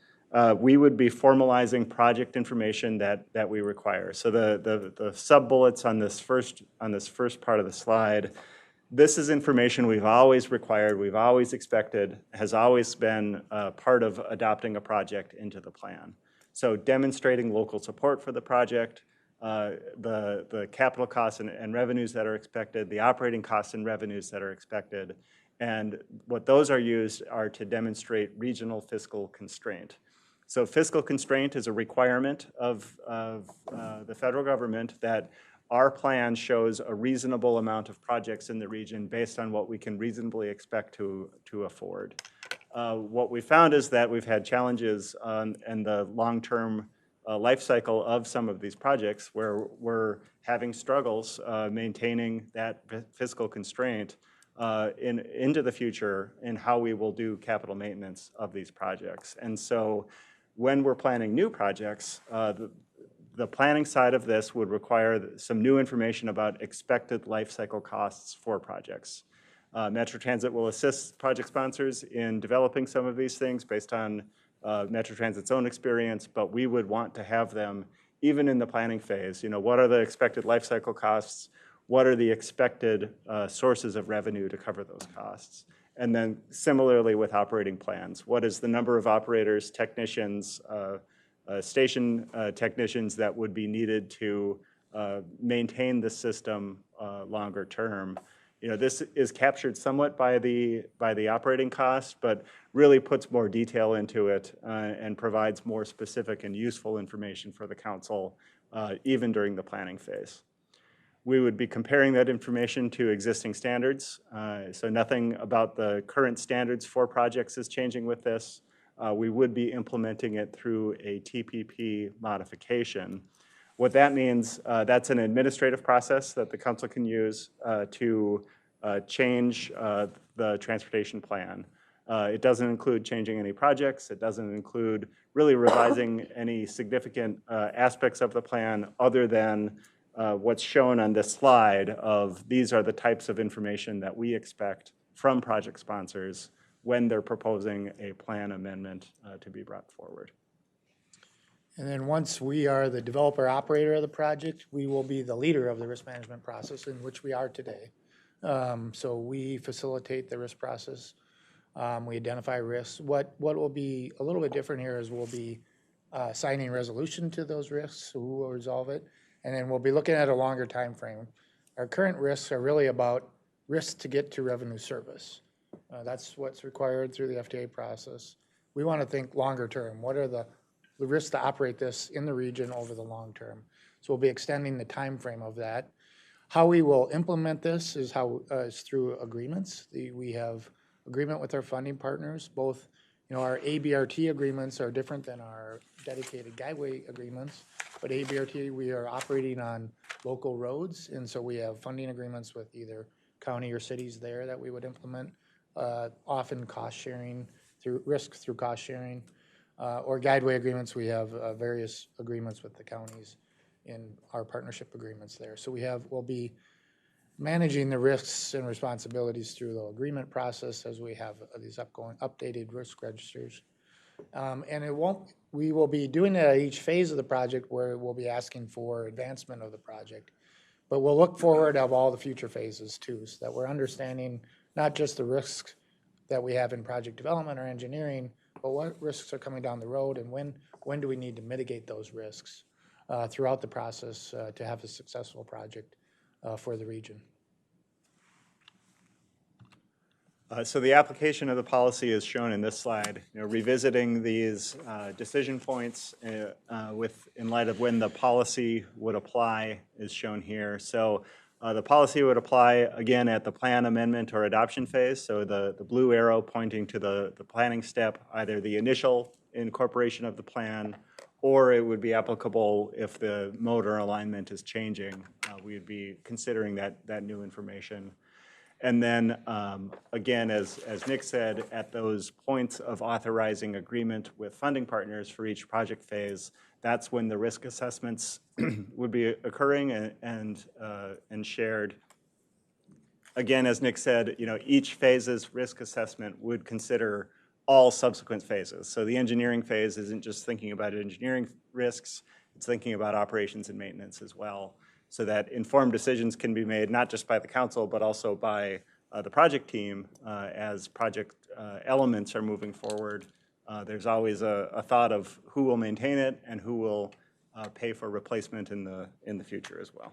we would be formalizing project information that we require. So the sub-bullets on this first part of the slide, this is information we've always required, we've always expected, has always been part of adopting a project into the plan. So demonstrating local support for the project, the capital costs and revenues that are expected, the operating costs and revenues that are expected, and what those are used are to demonstrate regional fiscal constraint. So fiscal constraint is a requirement of the federal government that our plan shows a reasonable amount of projects in the region based on what we can reasonably expect to afford. What we found is that we've had challenges in the long-term life cycle of some of these projects where we're having struggles maintaining that fiscal constraint into the future in how we will do capital maintenance of these projects. And so when we're planning new projects, the planning side of this would require some new information about expected life cycle costs for projects. Metro Transit will assist project sponsors in developing some of these things based on Metro Transit's own experience, but we would want to have them even in the planning phase. You know, what are the expected life cycle costs? What are the expected sources of revenue to cover those costs? And then similarly with operating plans, what is the number of operators, technicians, station technicians that would be needed to maintain the system longer term? You know, this is captured somewhat by the operating cost, but really puts more detail into it and provides more specific and useful information for the council, even during the planning phase. We would be comparing that information to existing standards, so nothing about the current standards for projects is changing with this. We would be implementing it through a TPP modification. What that means, that's an administrative process that the council can use to change the transportation plan. It doesn't include changing any projects. It doesn't include really revising any significant aspects of the plan other than what's shown on this slide of these are the types of information that we expect from project sponsors when they're proposing a plan amendment to be brought forward. And then once we are the developer operator of the project, we will be the leader of the risk management process, in which we are today. So we facilitate the risk process. We identify risks. What will be a little bit different here is we'll be assigning resolution to those risks, who will resolve it, and then we'll be looking at a longer time frame. Our current risks are really about risks to get to revenue service. That's what's required through the FTA process. We want to think longer term. What are the risks to operate this in the region over the long term? So we'll be extending the time frame of that. How we will implement this is through agreements. We have agreement with our funding partners. Both, you know, our ABRT agreements are different than our dedicated guideway agreements. But ABRT, we are operating on local roads, and so we have funding agreements with either county or cities there that we would implement. Often cost sharing through cost sharing, or guideway agreements. We have various agreements with the counties in our partnership agreements there. So we'll be managing the risks and responsibilities through the agreement process as we have these updated risk registers. And we will be doing it at each phase of the project where we'll be asking for advancement of the project. But we'll look forward of all the future phases too, so that we're understanding not just the risks that we have in project development or engineering, but what risks are coming down the road and when do we need to mitigate those risks throughout the process to have a successful project for the region. So the application of the policy is shown in this slide. You know, revisiting these decision points in light of when the policy would apply is shown here. So the policy would apply again at the plan amendment or adoption phase. So the blue arrow pointing to the planning step, either the initial incorporation of the plan, or it would be applicable if the mode or alignment is changing. We would be considering that new information. And then, again, as Nick said, at those points of authorizing agreement with funding partners for each project phase, that's when the risk assessments would be occurring and shared. Again, as Nick said, you know, each phase's risk assessment would consider all subsequent phases. So the engineering phase isn't just thinking about engineering risks, it's thinking about operations and maintenance as well, so that informed decisions can be made not just by the council, but also by the project team as project elements are moving forward. There's always a thought of who will maintain it and who will pay for replacement in the future as well.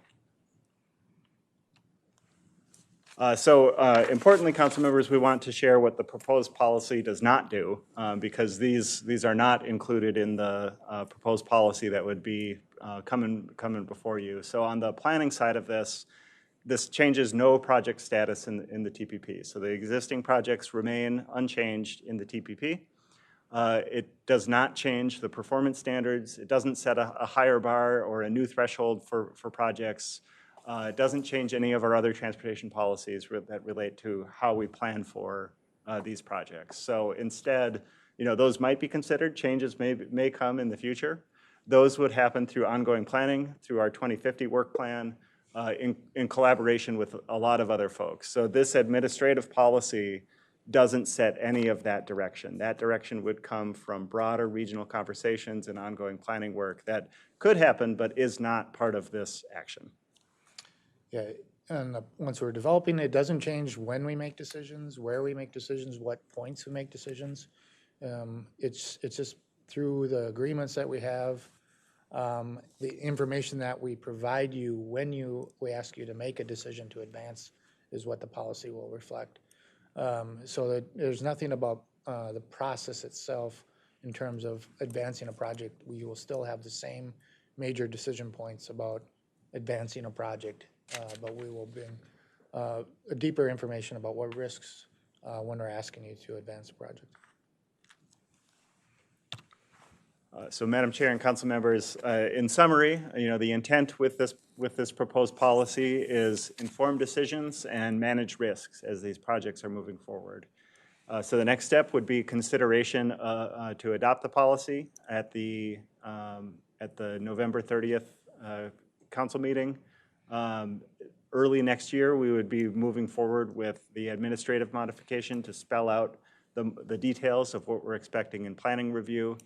Importantly, council members, we want to share what the proposed policy does not do, because these are not included in the proposed policy that would be coming before you. So on the planning side of this changes no project status in the TPP. So the existing projects remain unchanged in the TPP. It does not change the performance standards. It doesn't set a higher bar or a new threshold for projects. It doesn't change any of our other transportation policies that relate to how we plan for these projects. So instead, those might be considered. Changes may come in the future. Those would happen through ongoing planning, through our 2050 work plan, in collaboration with a lot of other folks. So this administrative policy doesn't set any of that direction. That direction would come from broader regional conversations and ongoing planning work that could happen but is not part of this action. Yeah, and once we're developing, it doesn't change when we make decisions, where we make decisions, what points we make decisions. It's just through the agreements that we have, the information that we provide you when we ask you to make a decision to advance is what the policy will reflect. So that there's nothing about the process itself in terms of advancing a project. We will still have the same major decision points about advancing a project, but we will bring deeper information about what risks when we're asking you to advance a project. So Madam Chair and council members, in summary, the intent with this proposed policy is informed decisions and manage risks as these projects are moving forward. So the next step would be consideration to adopt the policy at the November 30th council meeting. Early next year, we would be moving forward with the administrative modification to spell out the details of what we're expecting in planning review.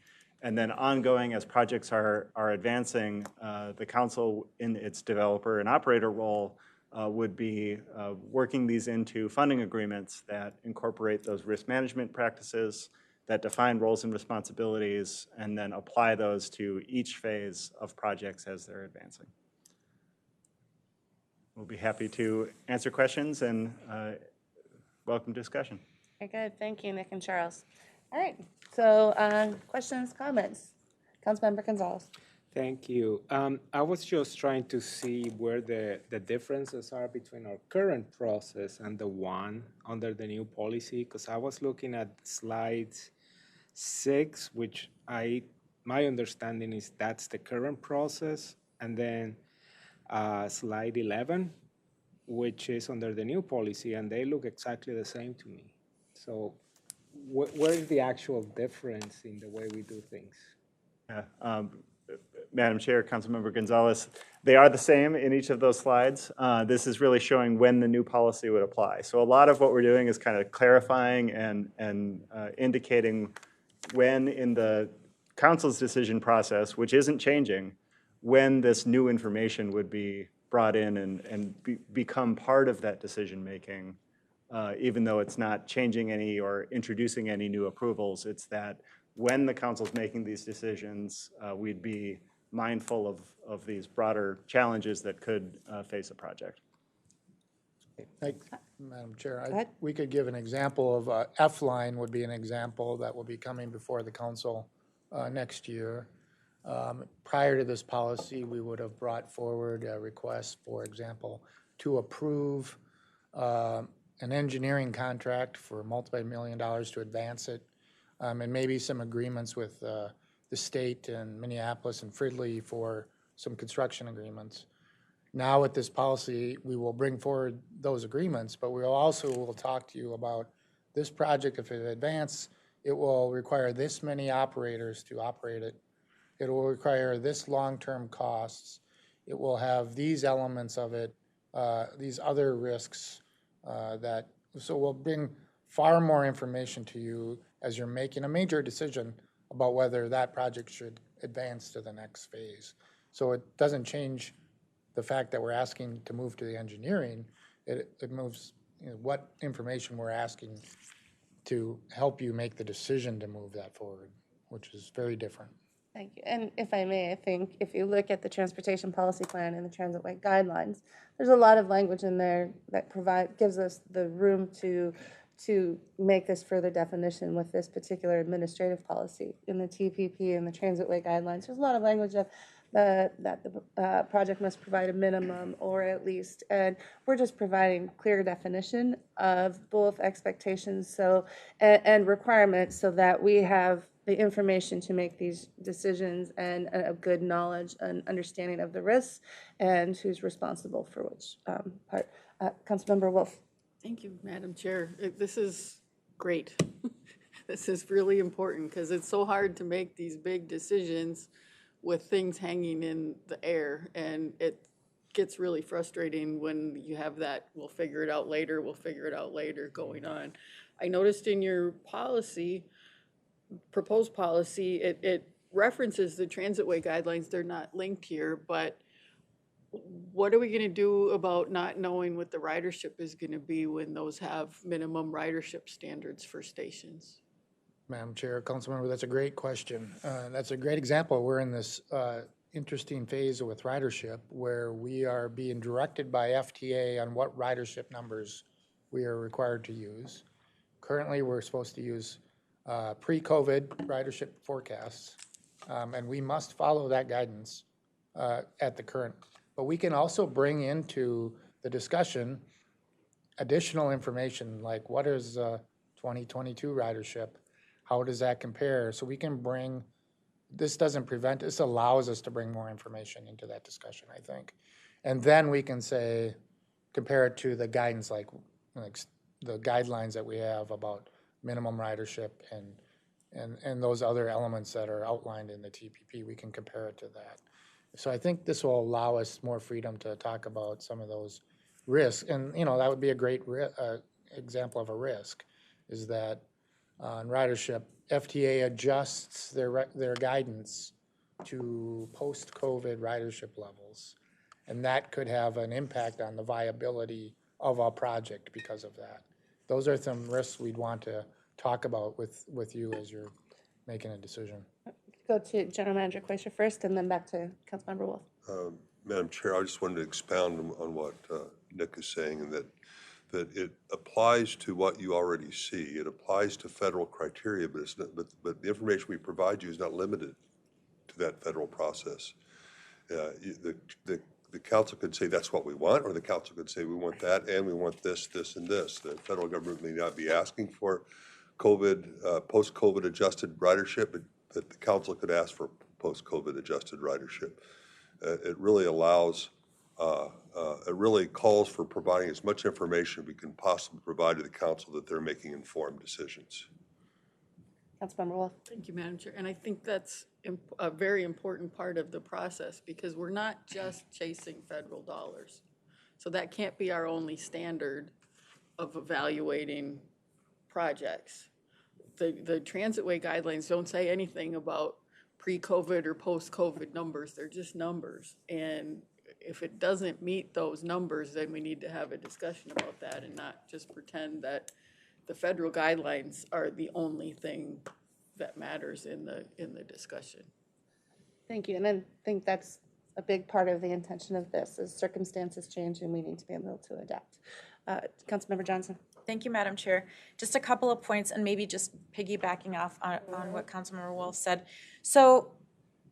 And then ongoing, as projects are advancing, the council in its developer and operator role would be working these into funding agreements that incorporate those risk management practices, that define roles and responsibilities, and then apply those to each phase of projects as they're advancing. We'll be happy to answer questions and welcome discussion. Very good. Thank you, Nick and Charles. All right. So questions, comments? Councilmember Gonzalez. Thank you. I was just trying to see where the differences are between our current process and the one under the new policy, because I was looking at slide 6, which my understanding is that's the current process, and then slide 11, which is under the new policy, and they look exactly the same to me. So where is the actual difference in the way we do things? Yeah, Madam Chair, Councilmember Gonzalez, they are the same in each of those slides. This is really showing when the new policy would apply. So a lot of what we're doing is kind of clarifying and indicating when in the council's decision process, which isn't changing, when this new information would be brought in and become part of that decision-making, even though it's not changing any or introducing any new approvals. It's that when the council's making these decisions, we'd be mindful of these broader challenges that could face a project. Madam Chair, we could give an example of F line would be an example that will be coming before the council next year. Prior to this policy, we would have brought forward a request, for example, to approve an engineering contract for multi-million dollars to advance it, and maybe some agreements with the state and Minneapolis and Fridley for some construction agreements. Now with this policy, we will bring forward those agreements, but we will talk to you about this project. If it advances, it will require this many operators to operate it. It will require this long-term costs. It will have these elements of it, these other risks so we'll bring far more information to you as you're making a major decision about whether that project should advance to the next phase. So it doesn't change the fact that we're asking to move to the engineering. It moves what information we're asking to help you make the decision to move that forward, which is very different. Thank you. And if I may, I think if you look at the transportation policy plan and the transitway guidelines, there's a lot of language in there that gives us the room to make this further definition with this particular administrative policy in the TPP and the transitway guidelines. There's a lot of language of that the project must provide a minimum or at least, and we're just providing clear definition of both expectations and requirements so that we have the information to make these decisions and a good knowledge and understanding of the risks and who's responsible for which part. Councilmember Wolf. Thank you, Madam Chair. This is great. This is really important because it's so hard to make these big decisions with things hanging in the air, and it gets really frustrating when you have that we'll figure it out later going on. I noticed in your policy, proposed policy, it references the transitway guidelines. They're not linked here, but what are we going to do about not knowing what the ridership is going to be when those have minimum ridership standards for stations? Madam Chair, Councilmember, that's a great question. That's a great example. We're in this interesting phase with ridership where we are being directed by FTA on what ridership numbers we are required to use. Currently, we're supposed to use pre-COVID ridership forecasts, and we must follow that guidance at the current. But we can also bring into the discussion additional information like what is 2022 ridership? How does that compare? So we can bring, this allows us to bring more information into that discussion, I think. And then we can say, compare it to the guidance, like the guidelines that we have about minimum ridership and those other elements that are outlined in the TPP. We can compare it to that. So I think this will allow us more freedom to talk about some of those risks. And, that would be a great example of a risk, is that on ridership, FTA adjusts their guidance to post-COVID ridership levels. And that could have an impact on the viability of a project because of that. Those are some risks we'd want to talk about with you as you're making a decision. Go to General Manager Quasher first and then back to Councilmember Wolf. Madam Chair, I just wanted to expound on what Nick is saying, and that it applies to what you already see. It applies to federal criteria, but it's not, but the information we provide you is not limited to that federal process. The council could say that's what we want, or the council could say we want that and we want this, this, and this. The federal government may not be asking for COVID, post-COVID adjusted ridership, but the council could ask for post-COVID adjusted ridership. It really allows, it really calls for providing as much information we can possibly provide to the council that they're making informed decisions. Councilmember Wolf. Thank you, Madam Chair. And I think that's a very important part of the process because we're not just chasing federal dollars. So that can't be our only standard of evaluating projects. The transitway guidelines don't say anything about pre-COVID or post-COVID numbers. They're just numbers. And if it doesn't meet those numbers, then we need to have a discussion about that and not just pretend that the federal guidelines are the only thing that matters in the discussion. Thank you. And I think that's a big part of the intention of this. As circumstances change and we need to be able to adapt. Councilmember Johnson. Thank you, Madam Chair. Just a couple of points and maybe just piggybacking off on what Councilmember Wolf said. So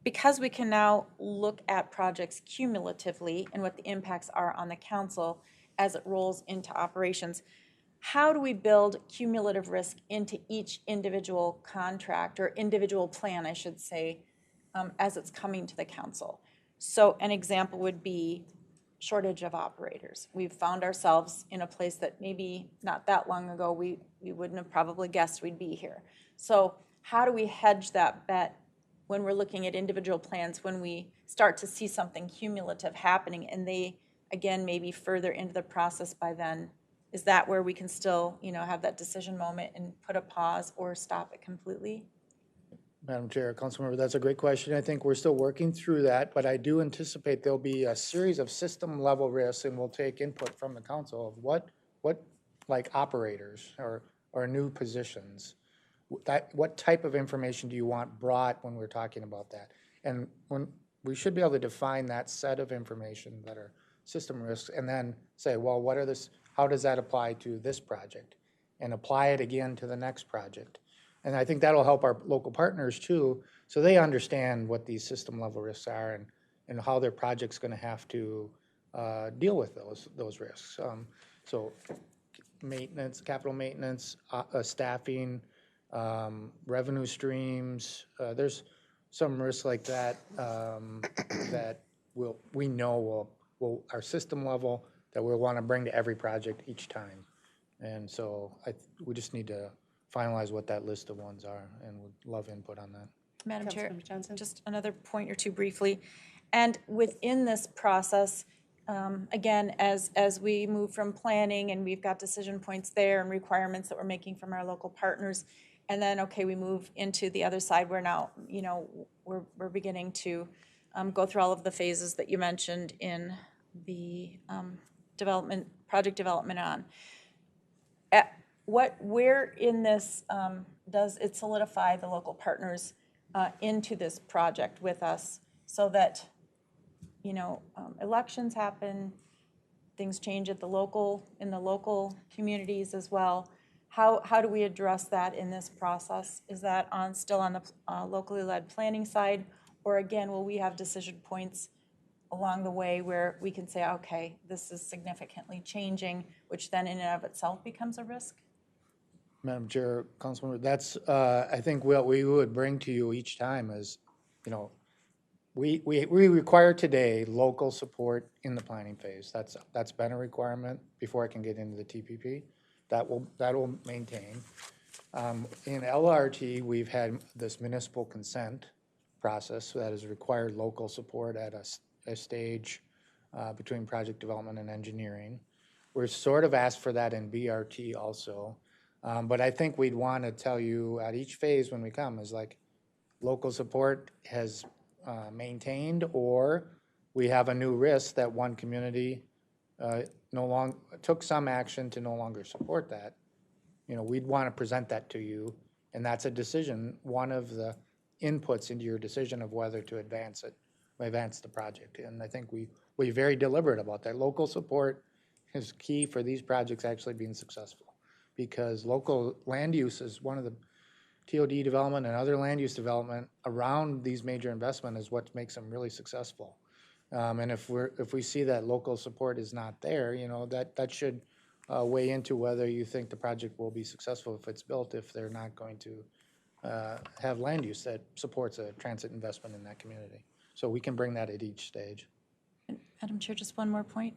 because we can now look at projects cumulatively and what the impacts are on the council as it rolls into operations, how do we build cumulative risk into each individual contract or individual plan, I should say, as it's coming to the council? So an example would be shortage of operators. We've found ourselves in a place that maybe not that long ago we wouldn't have probably guessed we'd be here. So how do we hedge that bet when we're looking at individual plans, when we start to see something cumulative happening and they, again, maybe further into the process by then? Is that where we can still, have that decision moment and put a pause or stop it completely? Madam Chair, Councilmember, that's a great question. I think we're still working through that, but I do anticipate there'll be a series of system level risks, and we'll take input from the council of what like operators or new positions what type of information do you want brought when we're talking about that? And when, we should be able to define that set of information that are system risks and then say, well, what are this, how does that apply to this project? And apply it again to the next project. And I think that'll help our local partners too, so they understand what these system level risks are and how their project's gonna have to deal with those risks. So maintenance, capital maintenance, staffing, revenue streams, there's some risks like that that we know will our system level that we'll want to bring to every project each time. And so we just need to finalize what that list of ones are, and would love input on that. Madam Chair, Councilmember Johnson. just another point or two briefly. And within this process, again, as we move from planning and we've got decision points there and requirements that we're making from our local partners, and then, okay, we move into the other side where now, you know, we're beginning to go through all of the phases that you mentioned in the project development on. Where in this does it solidify the local partners into this project with us so that, you know, elections happen, things change at the in the local communities as well. How do we address that in this process? Is that still on the locally led planning side? Or again, will we have decision points along the way where we can say, okay, this is significantly changing, which then in and of itself becomes a risk? Madam Chair, Councilmember, that's, I think what we would bring to you each time is, you know, we require today local support in the planning phase. That's been a requirement before I can get into the TPP. That will maintain. In LRT, we've had this municipal consent process that has required local support at a stage between project development and engineering. We're sort of asked for that in BRT also. But I think we'd want to tell you at each phase when we come is like local support has maintained, or we have a new risk that one community no longer took some action to no longer support that. You know, we'd want to present that to you, and that's a decision, one of the inputs into your decision of whether to advance the project. And I think we're very deliberate about that. Local support is key for these projects actually being successful, because local land use is one of the TOD development and other land use development around these major investments is what makes them really successful. And if we see that local support is not there, you know, that should weigh into whether you think the project will be successful if it's built, if they're not going to have land use that supports a transit investment in that community. So we can bring that at each stage. Madam Chair, just one more point.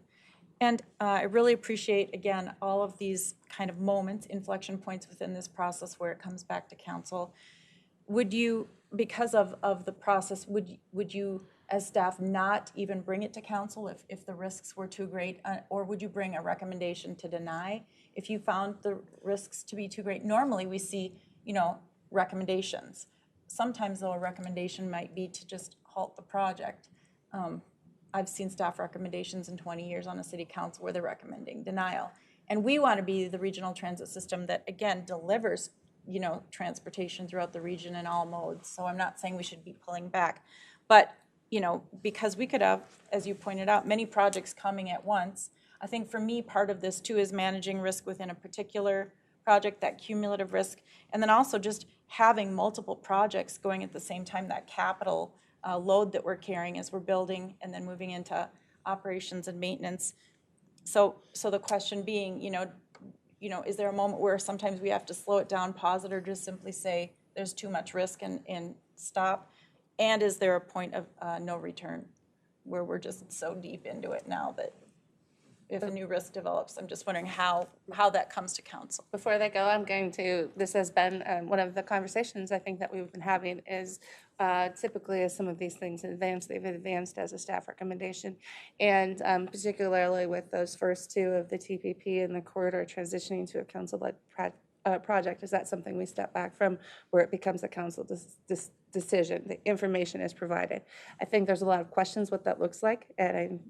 And I really appreciate, again, all of these kind of moments, inflection points within this process where it comes back to council. Would you, because of the process, would you, as staff, not even bring it to council if the risks were too great? Or would you bring a recommendation to deny if you found the risks to be too great? Normally, we see, you know, recommendations. Sometimes, though, a recommendation might be to just halt the project. I've seen staff recommendations in 20 years on a city council where they're recommending denial. And we want to be the regional transit system that, again, delivers, you know, transportation throughout the region in all modes. So I'm not saying we should be pulling back. But, you know, because we could have, as you pointed out, many projects coming at once. I think for me, part of this too is managing risk within a particular project, that cumulative risk, and then also just having multiple projects going at the same time, that capital load that we're carrying as we're building and then moving into operations and maintenance. So the question being, you know, is there a moment where sometimes we have to slow it down, pause it, or just simply say there's too much risk and stop? And is there a point of no return where we're just so deep into it now that if a new risk develops, I'm just wondering how that comes to council. Before they go, this has been one of the conversations I think that we've been having is typically as some of these things advance, they've advanced as a staff recommendation. And particularly with those first two of the TPP and the corridor transitioning to a council-led project? Is that something we step back from where it becomes a council decision? The information is provided. I think there's a lot of questions what that looks like, and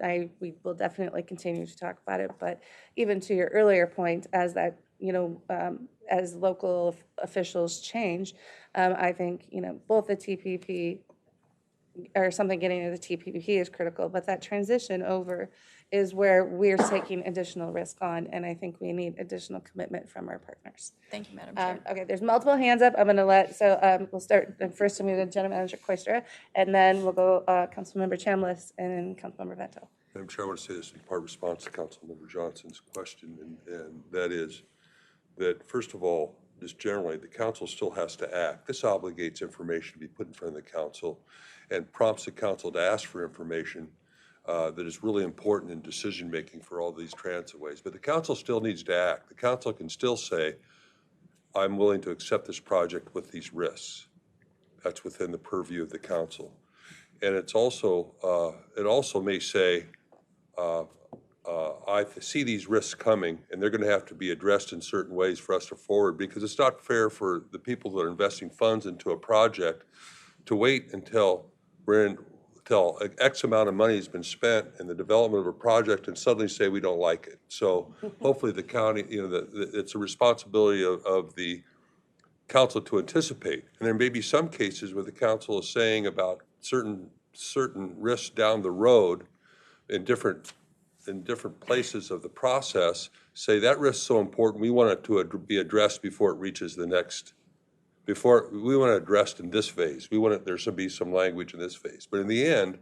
we will definitely continue to talk about it. But even to your earlier point, as that, as local officials change, I think, both the TPP or something getting into the TPP is critical, but that transition over is where we're taking additional risk on, and I think we need additional commitment from our partners. Thank you, Madam Chair. Okay, there's multiple hands up. I'm going to we'll start first to move to General Manager Koistra, and then we'll go Councilmember Chambliss and then Councilmember Vento. Madam Chair, I want to say this in part response to Councilmember Johnson's question, and that is that, first of all, just generally, the council still has to act. This obligates information to be put in front of the council and prompts the council to ask for information that is really important in decision-making for all these transitways. But the council still needs to act. The council can still say, I'm willing to accept this project with these risks. That's within the purview of the council. And it also may say, I see these risks coming, and they're going to have to be addressed in certain ways for us to forward, because it's not fair for the people that are investing funds into a project to wait until X amount of money has been spent in the development of a project and suddenly say we don't like it. So hopefully the county, it's a responsibility of the council to anticipate. And there may be some cases where the council is saying about certain risks down the road in different places of the process, say that risk is so important, we want it to be addressed before it reaches the next, before we want it addressed in this phase. We want it, there should be some language in this phase. But in the end,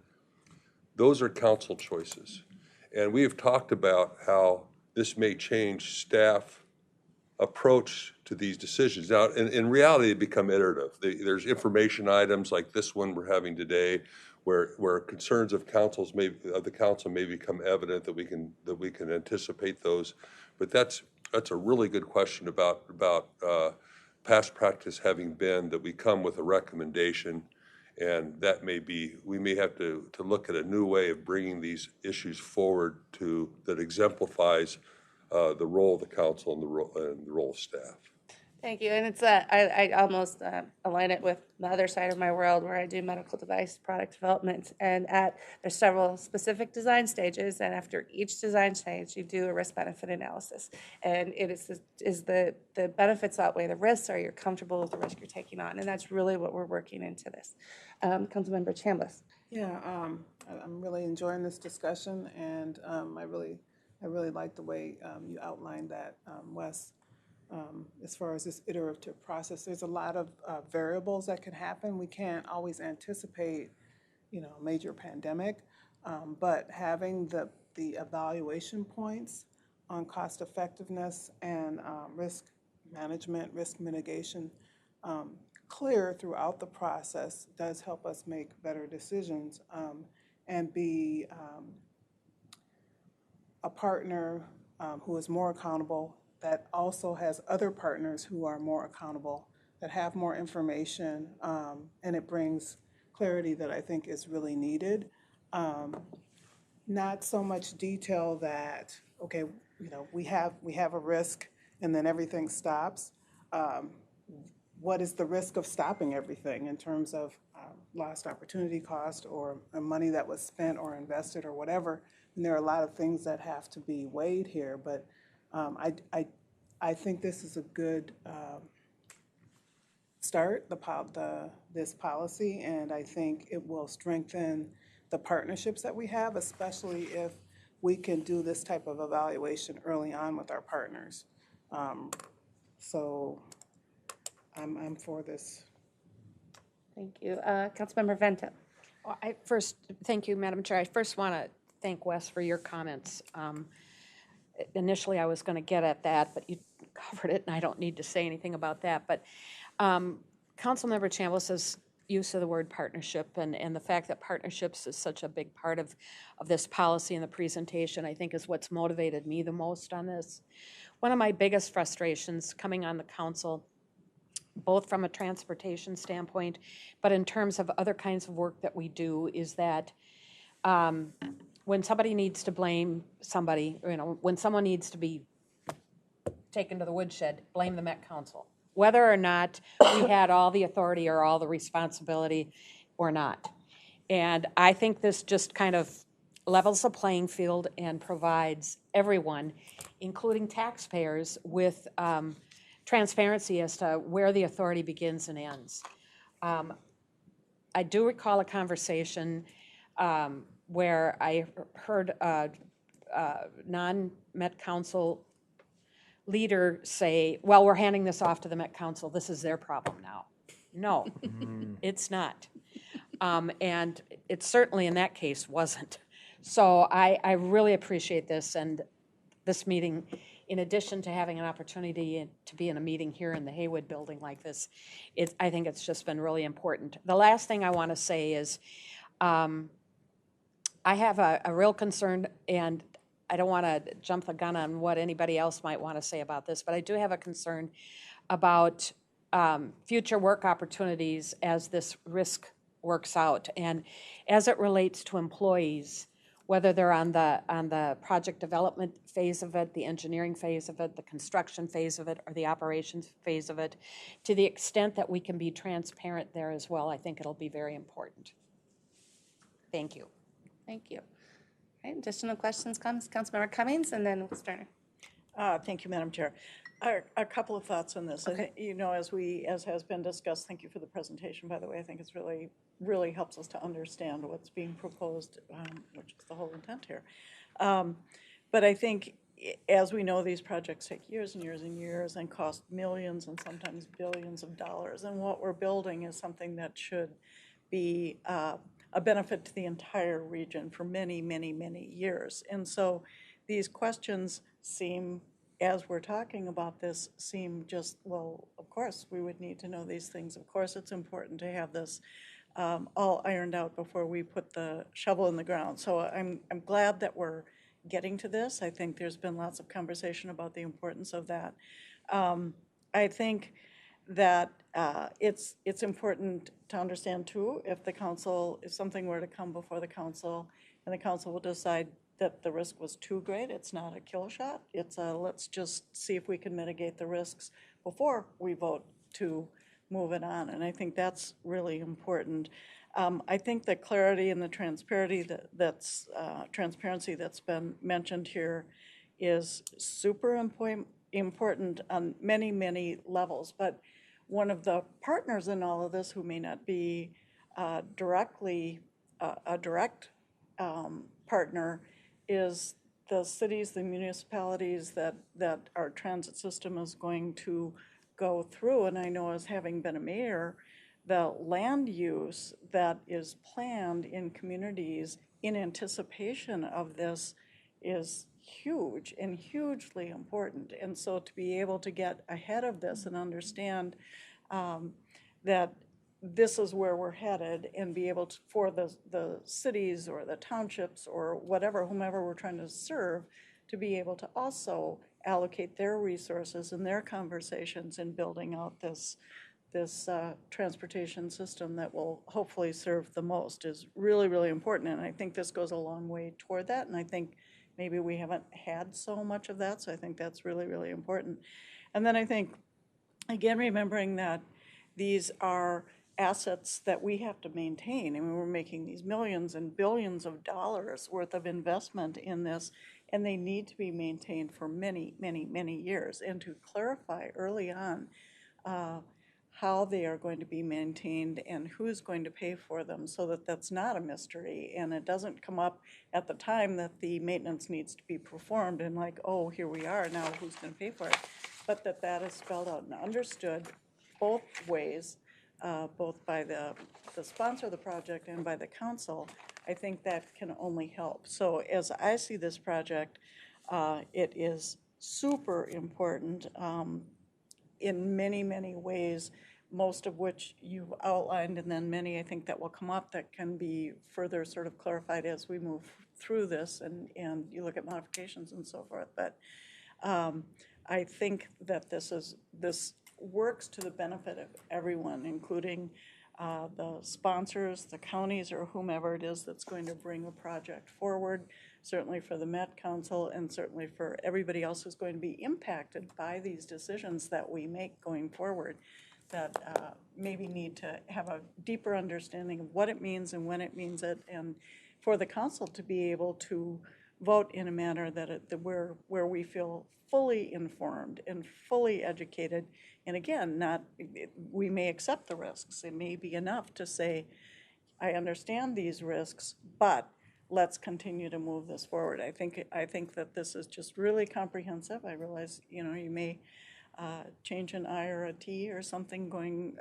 those are council choices. And we have talked about how this may change staff approach to these decisions. Now, in reality, they become iterative. There's information items like this one we're having today, where concerns of the council may become evident that we can anticipate those. But that's a really good question about past practice having been that we come with a recommendation, and that may be, we may have to look at a new way of bringing these issues forward that exemplifies the role of the council and the role of staff. Thank you. And it's I almost align it with the other side of my world where I do medical device product development. And there's several specific design stages, and after each design stage, you do a risk-benefit analysis. And it is the benefits outweigh the risks, or you're comfortable with the risk you're taking on. And that's really what we're working into this. Councilmember Chambliss. Yeah, I'm really enjoying this discussion, and I really like the way you outlined that, Wes. As far as this iterative process, there's a lot of variables that can happen. We can't always anticipate, a major pandemic, but having the evaluation points on cost effectiveness and risk management, risk mitigation, clear throughout the process does help us make better decisions and be a partner who is more accountable, that also has other partners who are more accountable, that have more information, and it brings clarity that I think is really needed. Not so much detail that, okay, we have a risk and then everything stops. What is the risk of stopping everything in terms of lost opportunity cost or money that was spent or invested or whatever? And there are a lot of things that have to be weighed here, but I think this is a good start, this policy, and I think it will strengthen the partnerships that we have, especially if we can do this type of evaluation early on with our partners. So I'm for this. Thank you. Councilmember Vento. Well, thank you, Madam Chair. I first want to thank Wes for your comments. Initially, I was going to get at that, but you covered it, and I don't need to say anything about that. But Councilmember Chambliss's use of the word partnership and the fact that partnerships is such a big part of this policy and the presentation, I think, is what's motivated me the most on this. One of my biggest frustrations coming on the council, both from a transportation standpoint, but in terms of other kinds of work that we do, is that when somebody needs to blame somebody, when someone needs to be taken to the woodshed, blame the Met Council, whether or not we had all the authority or all the responsibility or not. And I think this just kind of levels the playing field and provides everyone, including taxpayers, with transparency as to where the authority begins and ends. I do recall a conversation where I heard a non-Met Council leader say, well, we're handing this off to the Met Council. This is their problem now. No, it's not. And it certainly in that case wasn't. So I really appreciate this, and this meeting, in addition to having an opportunity to be in a meeting here in the Haywood building like this, I think it's just been really important. The last thing I want to say is I have a real concern, and I don't want to jump the gun on what anybody else might want to say about this, but I do have a concern about future work opportunities as this risk works out. And as it relates to employees, whether they're on the project development phase of it, the engineering phase of it, the construction phase of it, or the operations phase of it, to the extent that we can be transparent there as well, I think it'll be very important. Thank you. Thank you. All right, additional questions, comments? Councilmember Cummings, and then Sterner. Thank you, Madam Chair. A couple of thoughts on this. Okay. You know, as has been discussed, thank you for the presentation, by the way. I think it's really helps us to understand what's being proposed, which is the whole intent here. But I think, as we know, these projects take years and years and years and cost millions and sometimes billions of dollars. And what we're building is something that should be a benefit to the entire region for many, many, many years. And so these questions seem, as we're talking about this, seem just, well, of course, we would need to know these things. Of course, it's important to have this all ironed out before we put the shovel in the ground. So I'm glad that we're getting to this. I think there's been lots of conversation about the importance of that. I think that it's important to understand too, if something were to come before the council and the council will decide that the risk was too great, it's not a kill shot. It's let's just see if we can mitigate the risks before we vote to move it on. And I think that's really important. I think the clarity and the transparency that's been mentioned here is super important on many, many levels. But one of the partners in all of this who may not be directly a direct partner is the cities, the municipalities that our transit system is going to go through. And I know, as having been a mayor, the land use that is planned in communities in anticipation of this is huge and hugely important. And so to be able to get ahead of this and understand that this is where we're headed, and be able to, for the cities or the townships or whatever, whomever we're trying to serve, to be able to also allocate their resources and their conversations in building out this transportation system that will hopefully serve the most is really, really important. And I think this goes a long way toward that. And I think maybe we haven't had so much of that. So I think that's really, really important. And then I think, again, remembering that these are assets that we have to maintain. I mean, we're making these millions and billions of dollars worth of investment in this, and they need to be maintained for many, many, many years. And to clarify early on how they are going to be maintained and who's going to pay for them, so that that's not a mystery and it doesn't come up at the time that the maintenance needs to be performed and like, oh, here we are, now who's going to pay for it? But that is spelled out and understood both ways, both by the sponsor of the project and by the council. I think that can only help. So as I see this project, it is super important in many, many ways, most of which you've outlined, and then many I think that will come up that can be further sort of clarified as we move through this and you look at modifications and so forth. But I think that this works to the benefit of everyone, including the sponsors, the counties, or whomever it is that's going to bring a project forward, certainly for the Met Council and certainly for everybody else who's going to be impacted by these decisions that we make going forward, that maybe need to have a deeper understanding of what it means and when it means it, and for the council to be able to vote in a manner that where we feel fully informed and fully educated. And again, we may accept the risks. It may be enough to say, I understand these risks, but let's continue to move this forward. I think that this is just really comprehensive. I realize, you may change an I or a T or something going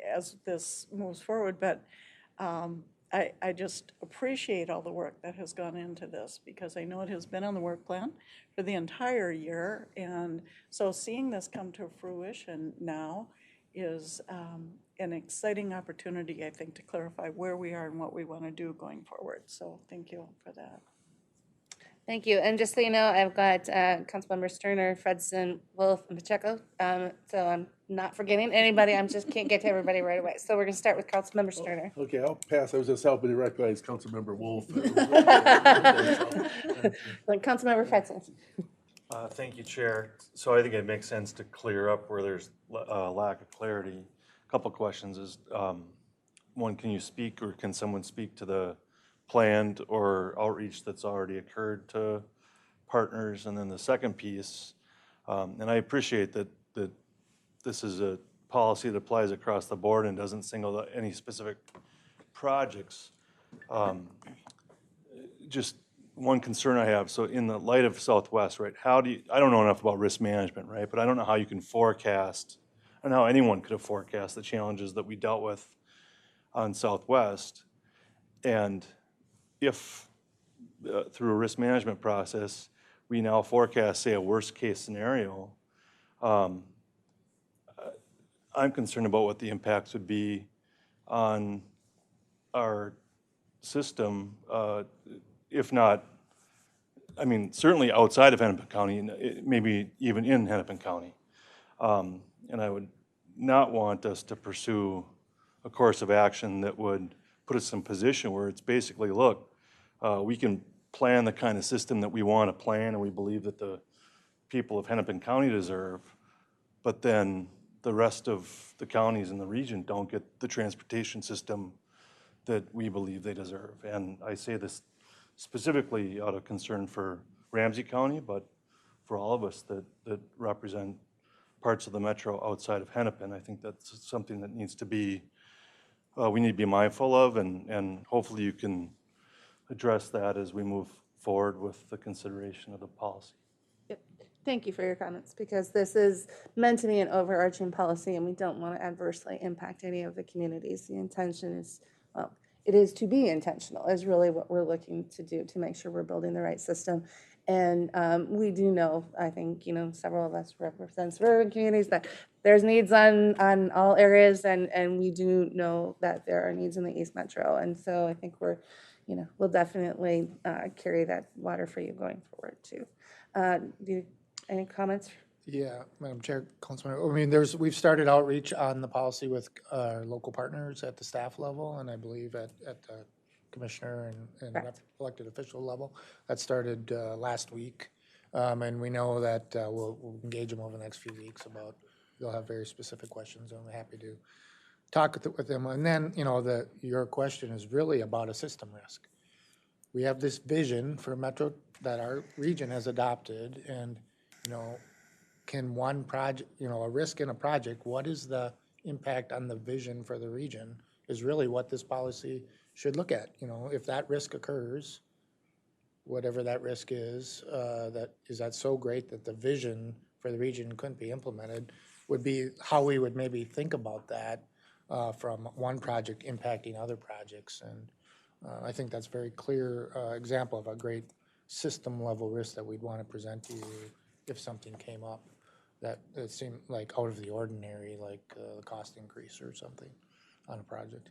as this moves forward, but I just appreciate all the work that has gone into this, because I know it has been on the work plan for the entire year. And so seeing this come to fruition now is an exciting opportunity, I think, to clarify where we are and what we want to do going forward. So thank you for that. Thank you. And just so you know, I've got Councilmembers Turner, Fredson, Wolf, and Pacheco. So I'm not forgetting anybody. I just can't get to everybody right away. So we're going to start with Councilmember Turner. Okay, I'll pass. I was just helping to recognize Councilmember Wolf. Councilmember Fredson. Thank you, Chair. So I think it makes sense to clear up where there's lack of clarity. A couple questions is, one, can you speak or can someone speak to the planned or outreach that's already occurred to partners? And then the second piece, and I appreciate that this is a policy that applies across the board and doesn't single out any specific projects. Just one concern I have, so in the light of Southwest, right, I don't know enough about risk management, right, but I don't know how you can forecast, I don't know how anyone could have forecast the challenges that we dealt with on Southwest. And if through a risk management process, we now forecast, say, a worst case scenario, I'm concerned about what the impacts would be on our system, if not, I mean, certainly outside of Hennepin County, maybe even in Hennepin County. And I would not want us to pursue a course of action that would put us in a position where it's basically, look, we can plan the kind of system that we want to plan and we believe that the people of Hennepin County deserve, but then the rest of the counties in the region don't get the transportation system that we believe they deserve. And I say this specifically out of concern for Ramsey County, but for all of us that represent parts of the metro outside of Hennepin. I think that's something that needs to be, we need to be mindful of, and hopefully you can address that as we move forward with the consideration of the policy. Yep. Thank you for your comments, because this is meant to be an overarching policy and we don't want to adversely impact any of the communities. The intention is, well, it is to be intentional is really what we're looking to do to make sure we're building the right system. And we do know, I think, several of us represent suburban communities, that there's needs on all areas, and we do know that there are needs in the East Metro. And so I think we'll definitely carry that water for you going forward too. Any comments? Yeah, Madam Chair, Councilmember, I mean, we've started outreach on the policy with our local partners at the staff level, and I believe at the commissioner and elected official level. That started last week, and we know that we'll engage them over the next few weeks about, they'll have very specific questions, and we're happy to talk with them. And then, your question is really about a system risk. We have this vision for Metro that our region has adopted, and, can one project, a risk in a project, what is the impact on the vision for the region is really what this policy should look at. If that risk occurs, whatever that risk is that so great that the vision for the region couldn't be implemented, would be how we would maybe think about that from one project impacting other projects. And I think that's a very clear example of a great system level risk that we'd want to present to you if something came up that seemed like out of the ordinary, like the cost increase or something on a project.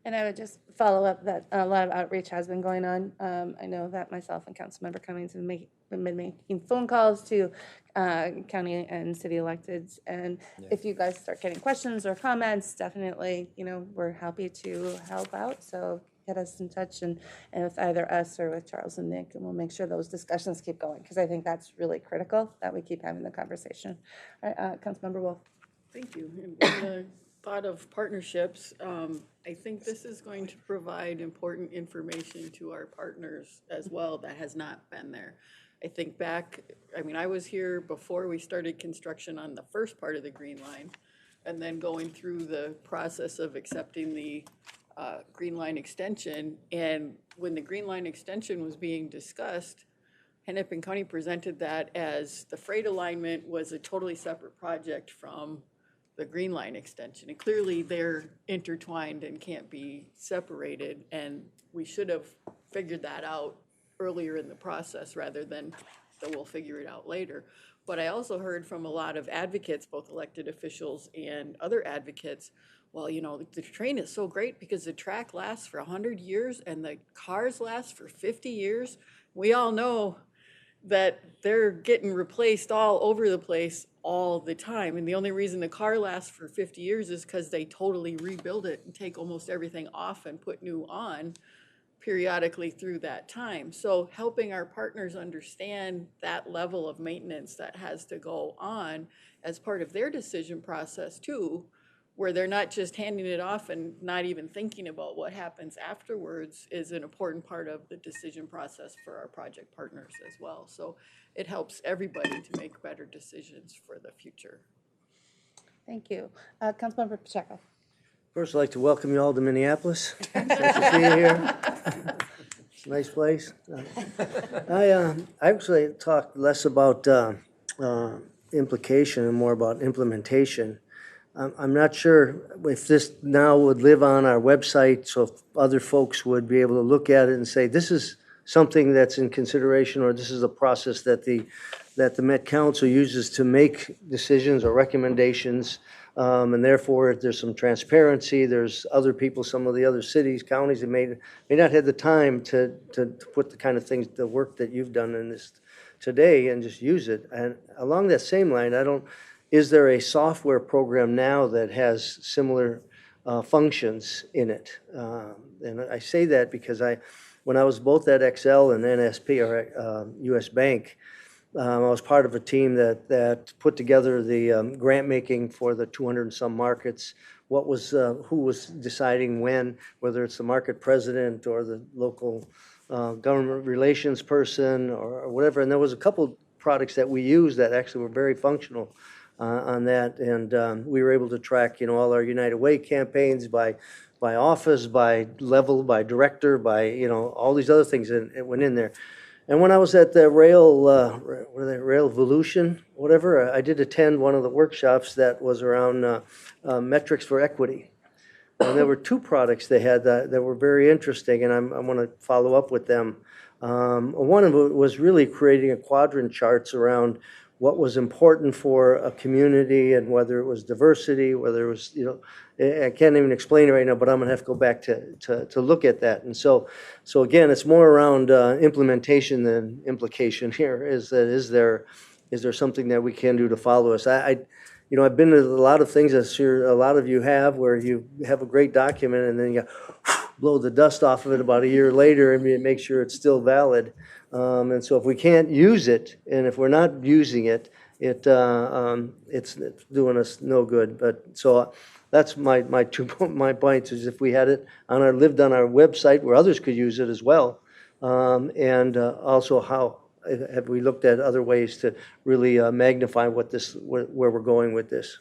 And I would just follow up that a lot of outreach has been going on. I know that myself and Councilmember Cummings have been making phone calls to county and city electeds. And if you guys start getting questions or comments, definitely, we're happy to help out. So get us in touch and with either us or with Charles and Nick, and we'll make sure those discussions keep going, because I think that's really critical that we keep having the conversation. All right, Councilmember Wolf. Thank you. And on the thought of partnerships, I think this is going to provide important information to our partners as well that has not been there. I think back, I was here before we started construction on the first part of the Green Line, and then going through the process of accepting the Green Line extension. And when the Green Line extension was being discussed, Hennepin County presented that as the freight alignment was a totally separate project from the Green Line extension. And clearly they're intertwined and can't be separated. And we should have figured that out earlier in the process rather than that we'll figure it out later. But I also heard from a lot of advocates, both elected officials and other advocates, well, the train is so great because the track lasts for 100 years and the cars last for 50 years. We all know that they're getting replaced all over the place all the time. And the only reason the car lasts for 50 years is because they totally rebuild it and take almost everything off and put new on periodically through that time. So helping our partners understand that level of maintenance that has to go on as part of their decision process too, where they're not just handing it off and not even thinking about what happens afterwards, is an important part of the decision process for our project partners as well. So it helps everybody to make better decisions for the future. Thank you. Councilmember Pacheco. First, I'd like to welcome you all to Minneapolis. Nice to see you here. It's a nice place. I actually talked less about implication and more about implementation. I'm not sure if this now would live on our website, so if other folks would be able to look at it and say, this is something that's in consideration, or this is a process that the Met Council uses to make decisions or recommendations, and therefore there's some transparency. There's other people, some of the other cities, counties that may not have the time to put the kind of things, the work that you've done in this today, and just use it. And along that same line, is there a software program now that has similar functions in it? And I say that because when I was both at XL and NSP, or US Bank, I was part of a team that put together the grant making for the 200 and some markets. Who was deciding when, whether it's the market president or the local government relations person or whatever. And there was a couple products that we used that actually were very functional on that, and we were able to track, all our United Way campaigns by office, by level, by director, by all these other things that went in there. And when I was at the Rail Evolution, whatever, I did attend one of the workshops that was around metrics for equity. And there were two products they had that were very interesting, and I want to follow up with them. One of it was really creating a quadrant charts around what was important for a community, and whether it was diversity, whether it was, I can't even explain it right now, but I'm gonna have to go back to look at that. And so again, it's more around implementation than implication here. Is there something that we can do to follow us? I've been to a lot of things, I'm sure a lot of you have, where you have a great document and then you blow the dust off of it about a year later and make sure it's still valid. And so if we can't use it, and if we're not using it, it's doing us no good. But so that's my points is if we had it lived on our website where others could use it as well, and also how have we looked at other ways to really magnify where we're going with this.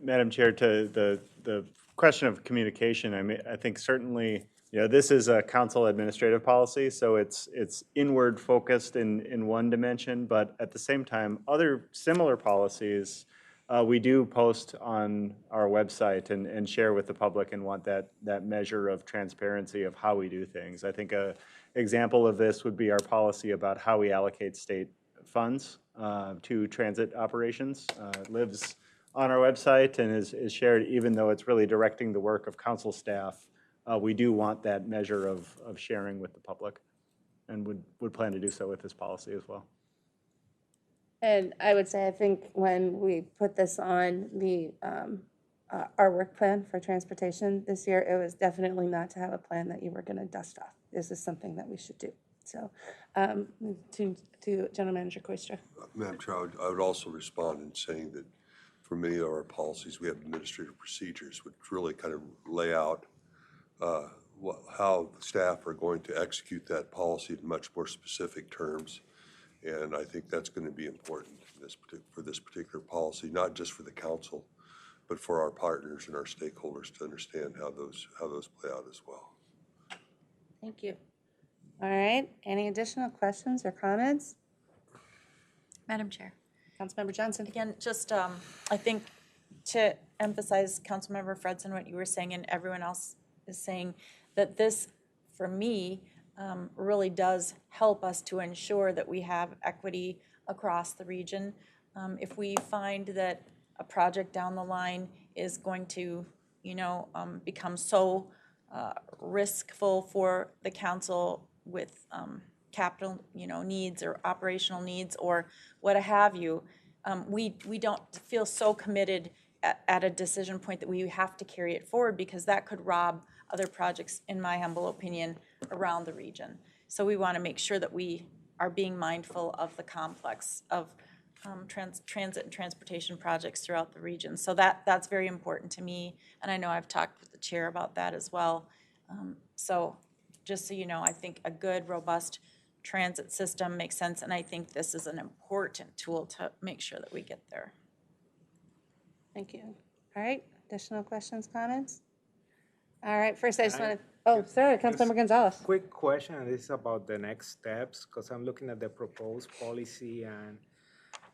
Madam Chair, to the question of communication, I think certainly, this is a council administrative policy, so it's inward focused in one dimension, but at the same time, other similar policies we do post on our website and share with the public, and want that measure of transparency of how we do things. I think an example of this would be our policy about how we allocate state funds to transit operations. It lives on our website and is shared, even though it's really directing the work of council staff. We do want that measure of sharing with the public, and would plan to do so with this policy as well. And I would say, I think when we put this on our work plan for transportation this year, it was definitely not to have a plan that you were going to dust off. This is something that we should do. So, to General Manager Koistra. Madam Chair, I would also respond in saying that for many of our policies, we have administrative procedures which really kind of lay out how staff are going to execute that policy in much more specific terms. And I think that's going to be important for this particular policy, not just for the council, but for our partners and our stakeholders to understand how those play out as well. Thank you. All right. Any additional questions or comments? Madam Chair. Councilmember Johnson. Again, just, I think to emphasize Councilmember Fredson, what you were saying and everyone else is saying, that this, for me, really does help us to ensure that we have equity across the region. If we find that a project down the line is going to, become so riskful for the council with capital, needs or operational needs or what have you, we don't feel so committed at a decision point that we have to carry it forward, because that could rob other projects, in my humble opinion, around the region. So we want to make sure that we are being mindful of the complex of transit and transportation projects throughout the region. So that's very important to me, and I know I've talked with the chair about that as well. So just so you know, I think a good, robust transit system makes sense, and I think this is an important tool to make sure that we get there. Thank you. All right. Additional questions, comments? All right. First, I just want to, sorry, Councilmember Gonzalez. Quick question, and this is about the next steps, because I'm looking at the proposed policy, and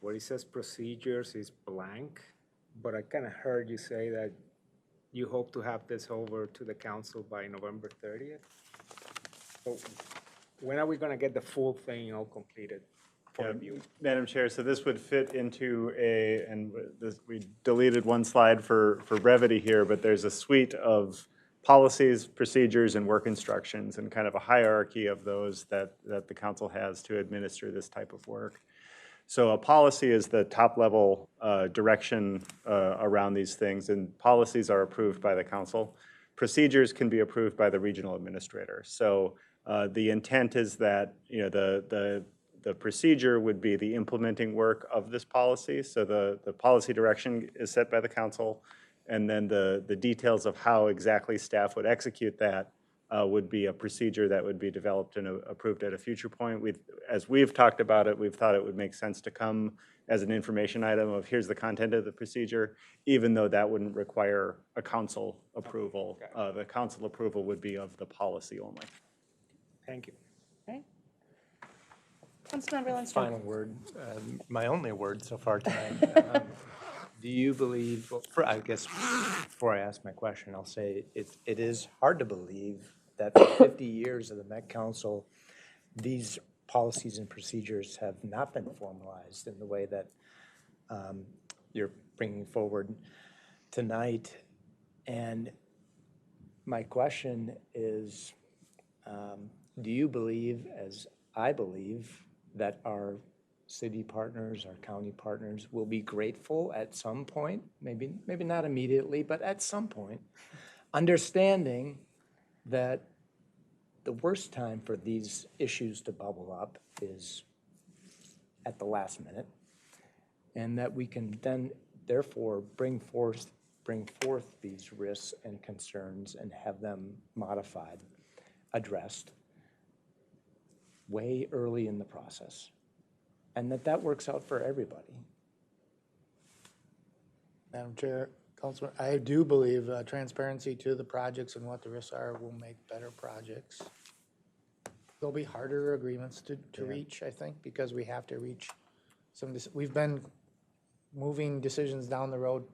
where it says procedures is blank, but I kind of heard you say that you hope to have this over to the council by November 30th. So when are we going to get the full thing all completed for review? Madam Chair, so this would fit into we deleted one slide for brevity here, but there's a suite of policies, procedures, and work instructions, and kind of a hierarchy of those that the council has to administer this type of work. So a policy is the top level direction around these things, and policies are approved by the council. Procedures can be approved by the regional administrator. So the intent is that the procedure would be the implementing work of this policy. So the policy direction is set by the council, and then the details of how exactly staff would execute that would be a procedure that would be developed and approved at a future point. As we've talked about it, we've thought it would make sense to come as an information item of here's the content of the procedure, even though that wouldn't require a council approval. Okay. The council approval would be of the policy only. Thank you. Okay. Councilmember Lindstrom. Final word, my only word so far tonight. Do you believe, I guess before I ask my question, I'll say it is hard to believe that for 50 years of the Met Council, these policies and procedures have not been formalized in the way that you're bringing forward tonight. And my question is, do you believe, as I believe, that our city partners, our county partners will be grateful at some point, maybe not immediately, but at some point, understanding that the worst time for these issues to bubble up is at the last minute, and that we can then therefore bring forth these risks and concerns and have them modified, addressed way early in the process, and that works out for everybody. Madam Chair, Councilman, I do believe transparency to the projects and what the risks are will make better projects. There'll be harder agreements to reach, I think, because we have to reach we've been moving decisions down the road,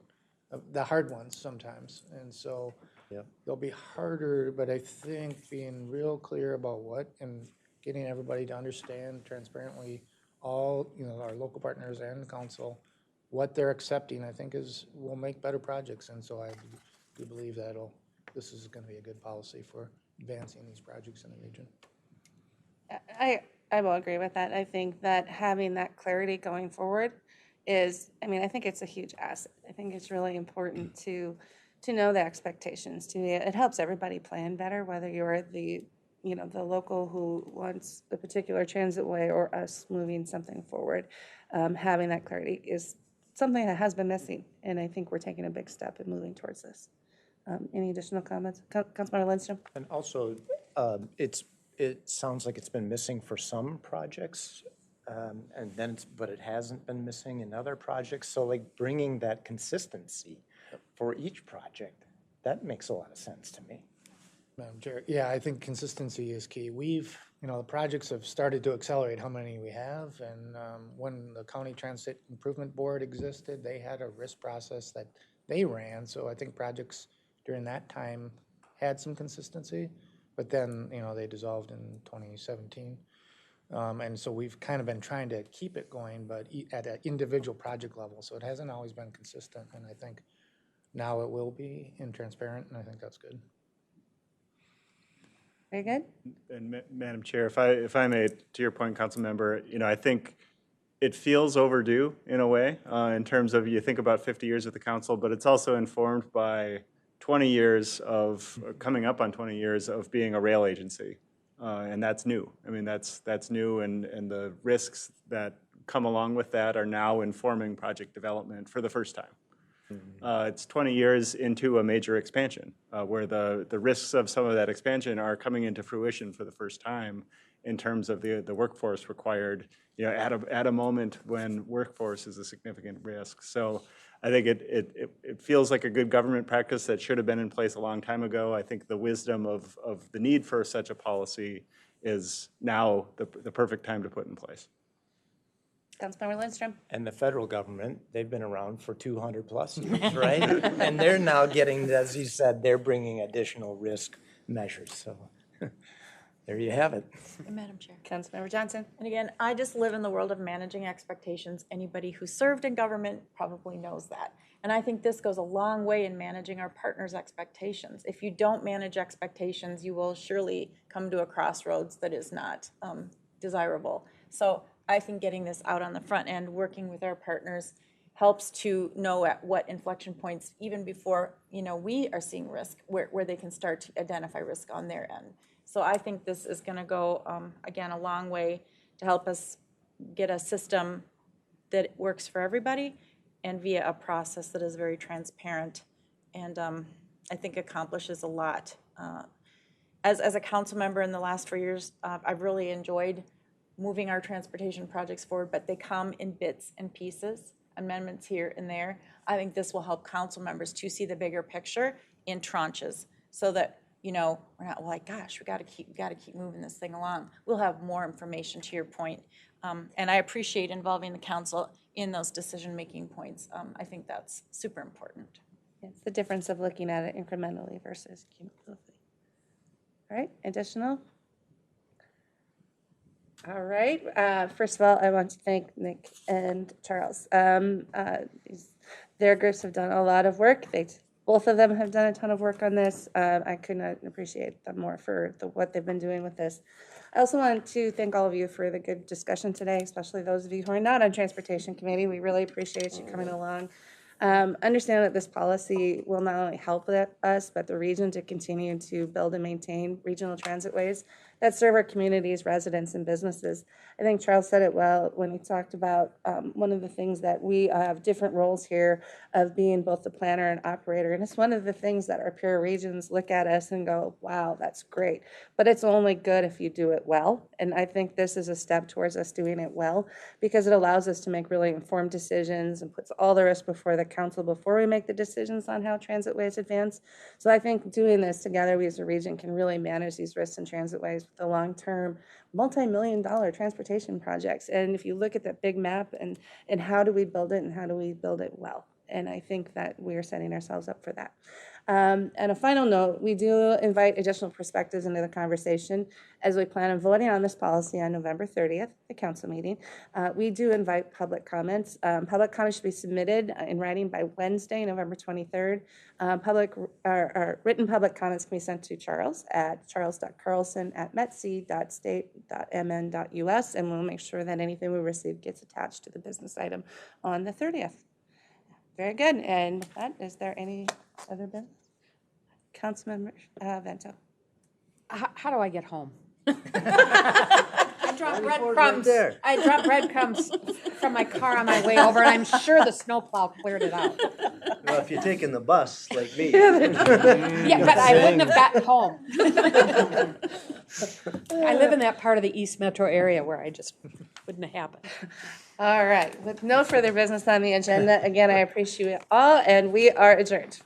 the hard ones sometimes, and so they'll be harder, but I think being real clear about what and getting everybody to understand transparently, all our local partners and council, what they're accepting, I think will make better projects. And so I do believe this is going to be a good policy for advancing these projects in the region. I will agree with that. I think that having that clarity going forward is, I think it's a huge asset. I think it's really important to know the expectations. It helps everybody plan better, whether you're the local who wants a particular transit way or us moving something forward. Having that clarity is something that has been missing, and I think we're taking a big step in moving towards this. Any additional comments? Councilmember Lindstrom? And also, it sounds like it's been missing for some projects, but it hasn't been missing in other projects. So like bringing that consistency for each project, that makes a lot of sense to me. Madam Chair, yeah, I think consistency is key. The projects have started to accelerate how many we have, and when the County Transit Improvement Board existed, they had a risk process that they ran, so I think projects during that time had some consistency, but then, they dissolved in 2017. And so we've kind of been trying to keep it going, but at an individual project level, so it hasn't always been consistent, and I think now it will be and transparent, and I think that's good. Very good. And Madam Chair, if I may, to your point, Council Member, I think it feels overdue in a way, in terms of you think about 50 years at the council, but it's also informed by 20 years coming up on 20 years of being a rail agency. And that's new. That's new, and the risks that come along with that are now informing project development for the first time. It's 20 years into a major expansion, where the risks of some of that expansion are coming into fruition for the first time in terms of the workforce required, at a moment when workforce is a significant risk. So I think it feels like a good government practice that should have been in place a long time ago. I think the wisdom of the need for such a policy is now the perfect time to put in place. Councilmember Lindstrom? And the federal government, they've been around for 200 plus years, right? And they're now getting, as you said, they're bringing additional risk measures. So there you have it. Madam Chair. Councilmember Johnson? And again, I just live in the world of managing expectations. Anybody who served in government probably knows that. And I think this goes a long way in managing our partners' expectations. If you don't manage expectations, you will surely come to a crossroads that is not desirable. So I think getting this out on the front end, working with our partners, helps to know at what inflection points, even before we are seeing risk, where they can start to identify risk on their end. So I think this is going to go, again, a long way to help us get a system that works for everybody and via a process that is very transparent and I think accomplishes a lot. As a council member in the last 4 years, I've really enjoyed moving our transportation projects forward, but they come in bits and pieces, amendments here and there. I think this will help council members to see the bigger picture in tranches so that, we're not like, gosh, we got to keep moving this thing along. We'll have more information, to your point. And I appreciate involving the council in those decision-making points. I think that's super important. It's the difference of looking at it incrementally versus cumulatively. All right, additional? All right. First of all, I want to thank Nick and Charles. Their groups have done a lot of work. Both of them have done a ton of work on this. I could not appreciate them more for what they've been doing with this. I also want to thank all of you for the good discussion today, especially those of you who are not on Transportation Committee. We really appreciate you coming along. Understand that this policy will not only help us, but the region to continue to build and maintain regional transitways that serve our communities, residents, and businesses. I think Charles said it well when he talked about one of the things that we have different roles here of being both the planner and operator. And it's one of the things that our peer regions look at us and go, wow, that's great. But it's only good if you do it well. And I think this is a step towards us doing it well because it allows us to make really informed decisions and puts all the risk before the council before we make the decisions on how transitways advance. So I think doing this together, we as a region can really manage these risks in transitways with the long-term, multi-million-dollar transportation projects. And if you look at that big map and how do we build it and how do we build it well? And I think that we're setting ourselves up for that. And a final note, we do invite additional perspectives into the conversation as we plan on voting on this policy on November 30th, the council meeting. We do invite public comments. Public comments should be submitted in writing by Wednesday, November 23rd. Written public comments can be sent to Charles at charles.carlson@metc.state.mn.us, and we'll make sure that anything we receive gets attached to the business item on the 30th. Very good. And with that, is there any other business? Councilmember Vento. How do I get home? I dropped breadcrumbs. I dropped breadcrumbs from my car on my way over, and I'm sure the snowplow cleared it out. Well, if you're taking the bus, like me. Yeah, but I wouldn't have gotten home. I live in that part of the East Metro area where I just wouldn't have happened. All right. With no further business on the agenda, again, I appreciate you all, and we are adjourned.